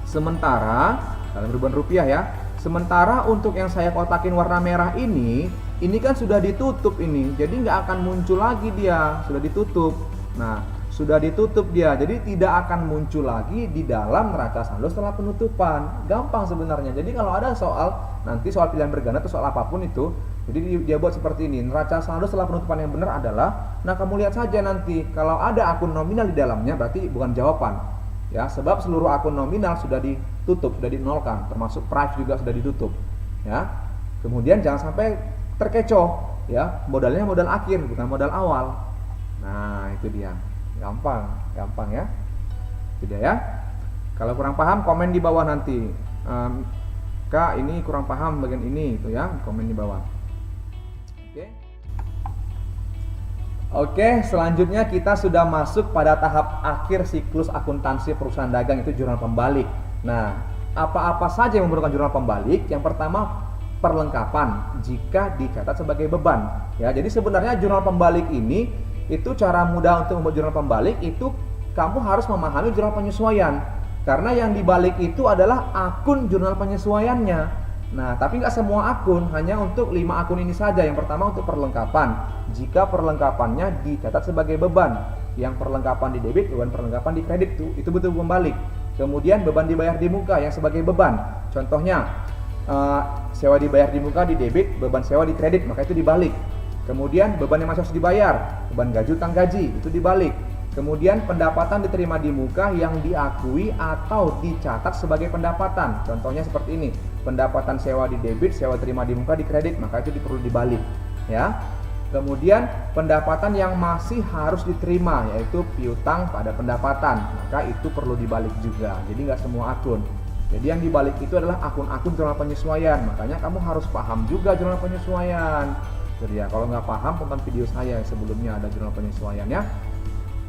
sementara dalam ribuan rupiah ya. Sementara untuk yang saya kotakin warna merah ini kan sudah ditutup ini. Jadi nggak akan muncul lagi dia, sudah ditutup. Nah, sudah ditutup dia. Jadi tidak akan muncul lagi di dalam neraca saldo setelah penutupan. Gampang sebenarnya. Jadi kalau ada soal nanti soal pilihan berganda atau soal apapun itu, jadi dia buat seperti ini. Neraca saldo setelah penutupan yang benar adalah, nah kamu lihat saja nanti kalau ada akun nominal di dalamnya berarti bukan jawaban. Ya, sebab seluruh akun nominal sudah ditutup, sudah dinolkan, termasuk price juga sudah ditutup. Ya. Kemudian jangan sampai terkecoh, ya. Modalnya modal akhir bukan modal awal. Nah, itu dia. Gampang ya. Itu dia ya. Kalau kurang paham komen di bawah nanti. Kak, ini kurang paham bagian ini itu ya, komen di bawah. Oke, selanjutnya kita sudah masuk pada tahap akhir siklus akuntansi perusahaan dagang, itu jurnal pembalik. Nah, apa-apa saja yang memerlukan jurnal pembalik. Yang pertama, perlengkapan jika dicatat sebagai beban. Ya, jadi sebenarnya jurnal pembalik ini itu cara mudah untuk membuat jurnal pembalik itu kamu harus memahami jurnal penyesuaian. Karena yang dibalik itu adalah akun jurnal penyesuaiannya. Nah, tapi nggak semua akun, hanya untuk 5 akun ini saja. Yang pertama untuk perlengkapan. Jika perlengkapannya dicatat sebagai beban, yang perlengkapan di debit, beban perlengkapan di kredit itu betul pembalik. Kemudian beban dibayar di muka yang sebagai beban. Contohnya sewa dibayar di muka di debit, beban sewa di kredit, maka itu dibalik. Kemudian beban yang masih harus dibayar, beban gaji utang gaji, itu dibalik. Kemudian pendapatan diterima di muka yang diakui atau dicatat sebagai pendapatan. Contohnya seperti ini, pendapatan sewa di debit, sewa terima di muka di kredit, maka itu perlu dibalik. Ya. Kemudian pendapatan yang masih harus diterima, yaitu piutang pada pendapatan, maka itu perlu dibalik juga. Jadi nggak semua akun. Jadi yang dibalik itu adalah akun-akun jurnal penyesuaian. Makanya kamu harus paham juga jurnal penyesuaian. Jadi ya, kalau nggak paham tonton video saya yang sebelumnya ada jurnal penyesuaiannya.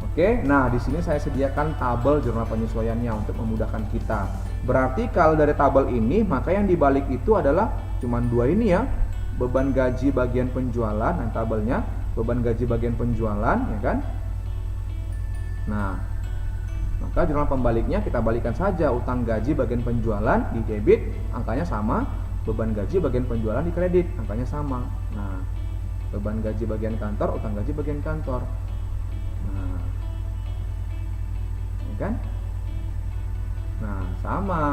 Oke, nah di sini saya sediakan tabel jurnal penyesuaiannya untuk memudahkan kita. Berarti kalau dari tabel ini, maka yang dibalik itu adalah cuman 2 ini ya. Beban gaji bagian penjualan, nah tabelnya beban gaji bagian penjualan, ya kan? Nah, maka jurnal pembaliknya kita balikan saja, utang gaji bagian penjualan di debit angkanya sama, beban gaji bagian penjualan di kredit angkanya sama. Nah, beban gaji bagian kantor, utang gaji bagian kantor. Nah, ya kan? Nah, sama.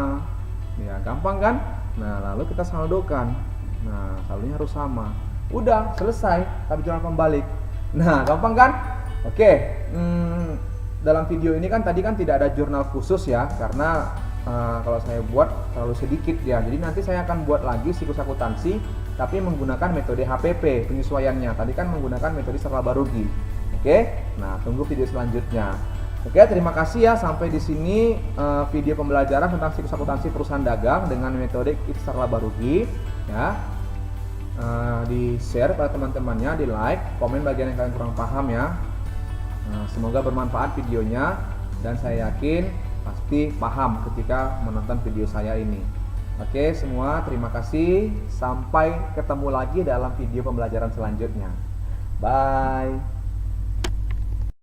Ya, gampang kan? Nah, lalu kita saldokan. Nah, saldonya harus sama. Udah, selesai tapi jurnal pembalik. Nah, gampang kan? Oke. Dalam video ini kan tadi kan tidak ada jurnal khusus ya, karena kalau saya buat terlalu sedikit ya. Jadi nanti saya akan buat lagi siklus akuntansi tapi menggunakan metode HPP penyesuaiannya. Tadi kan menggunakan metode serlaba rugi. Oke. Nah, tunggu video selanjutnya. Oke, terima kasih ya, sampai di sini video pembelajaran tentang siklus akuntansi perusahaan dagang dengan metode serlaba rugi ya. Di share pada teman-temannya, di like, komen bagian yang kalian kurang paham ya. Semoga bermanfaat videonya dan saya yakin pasti paham ketika menonton video saya ini. Oke semua, terima kasih. Sampai ketemu lagi dalam video pembelajaran selanjutnya. Bye.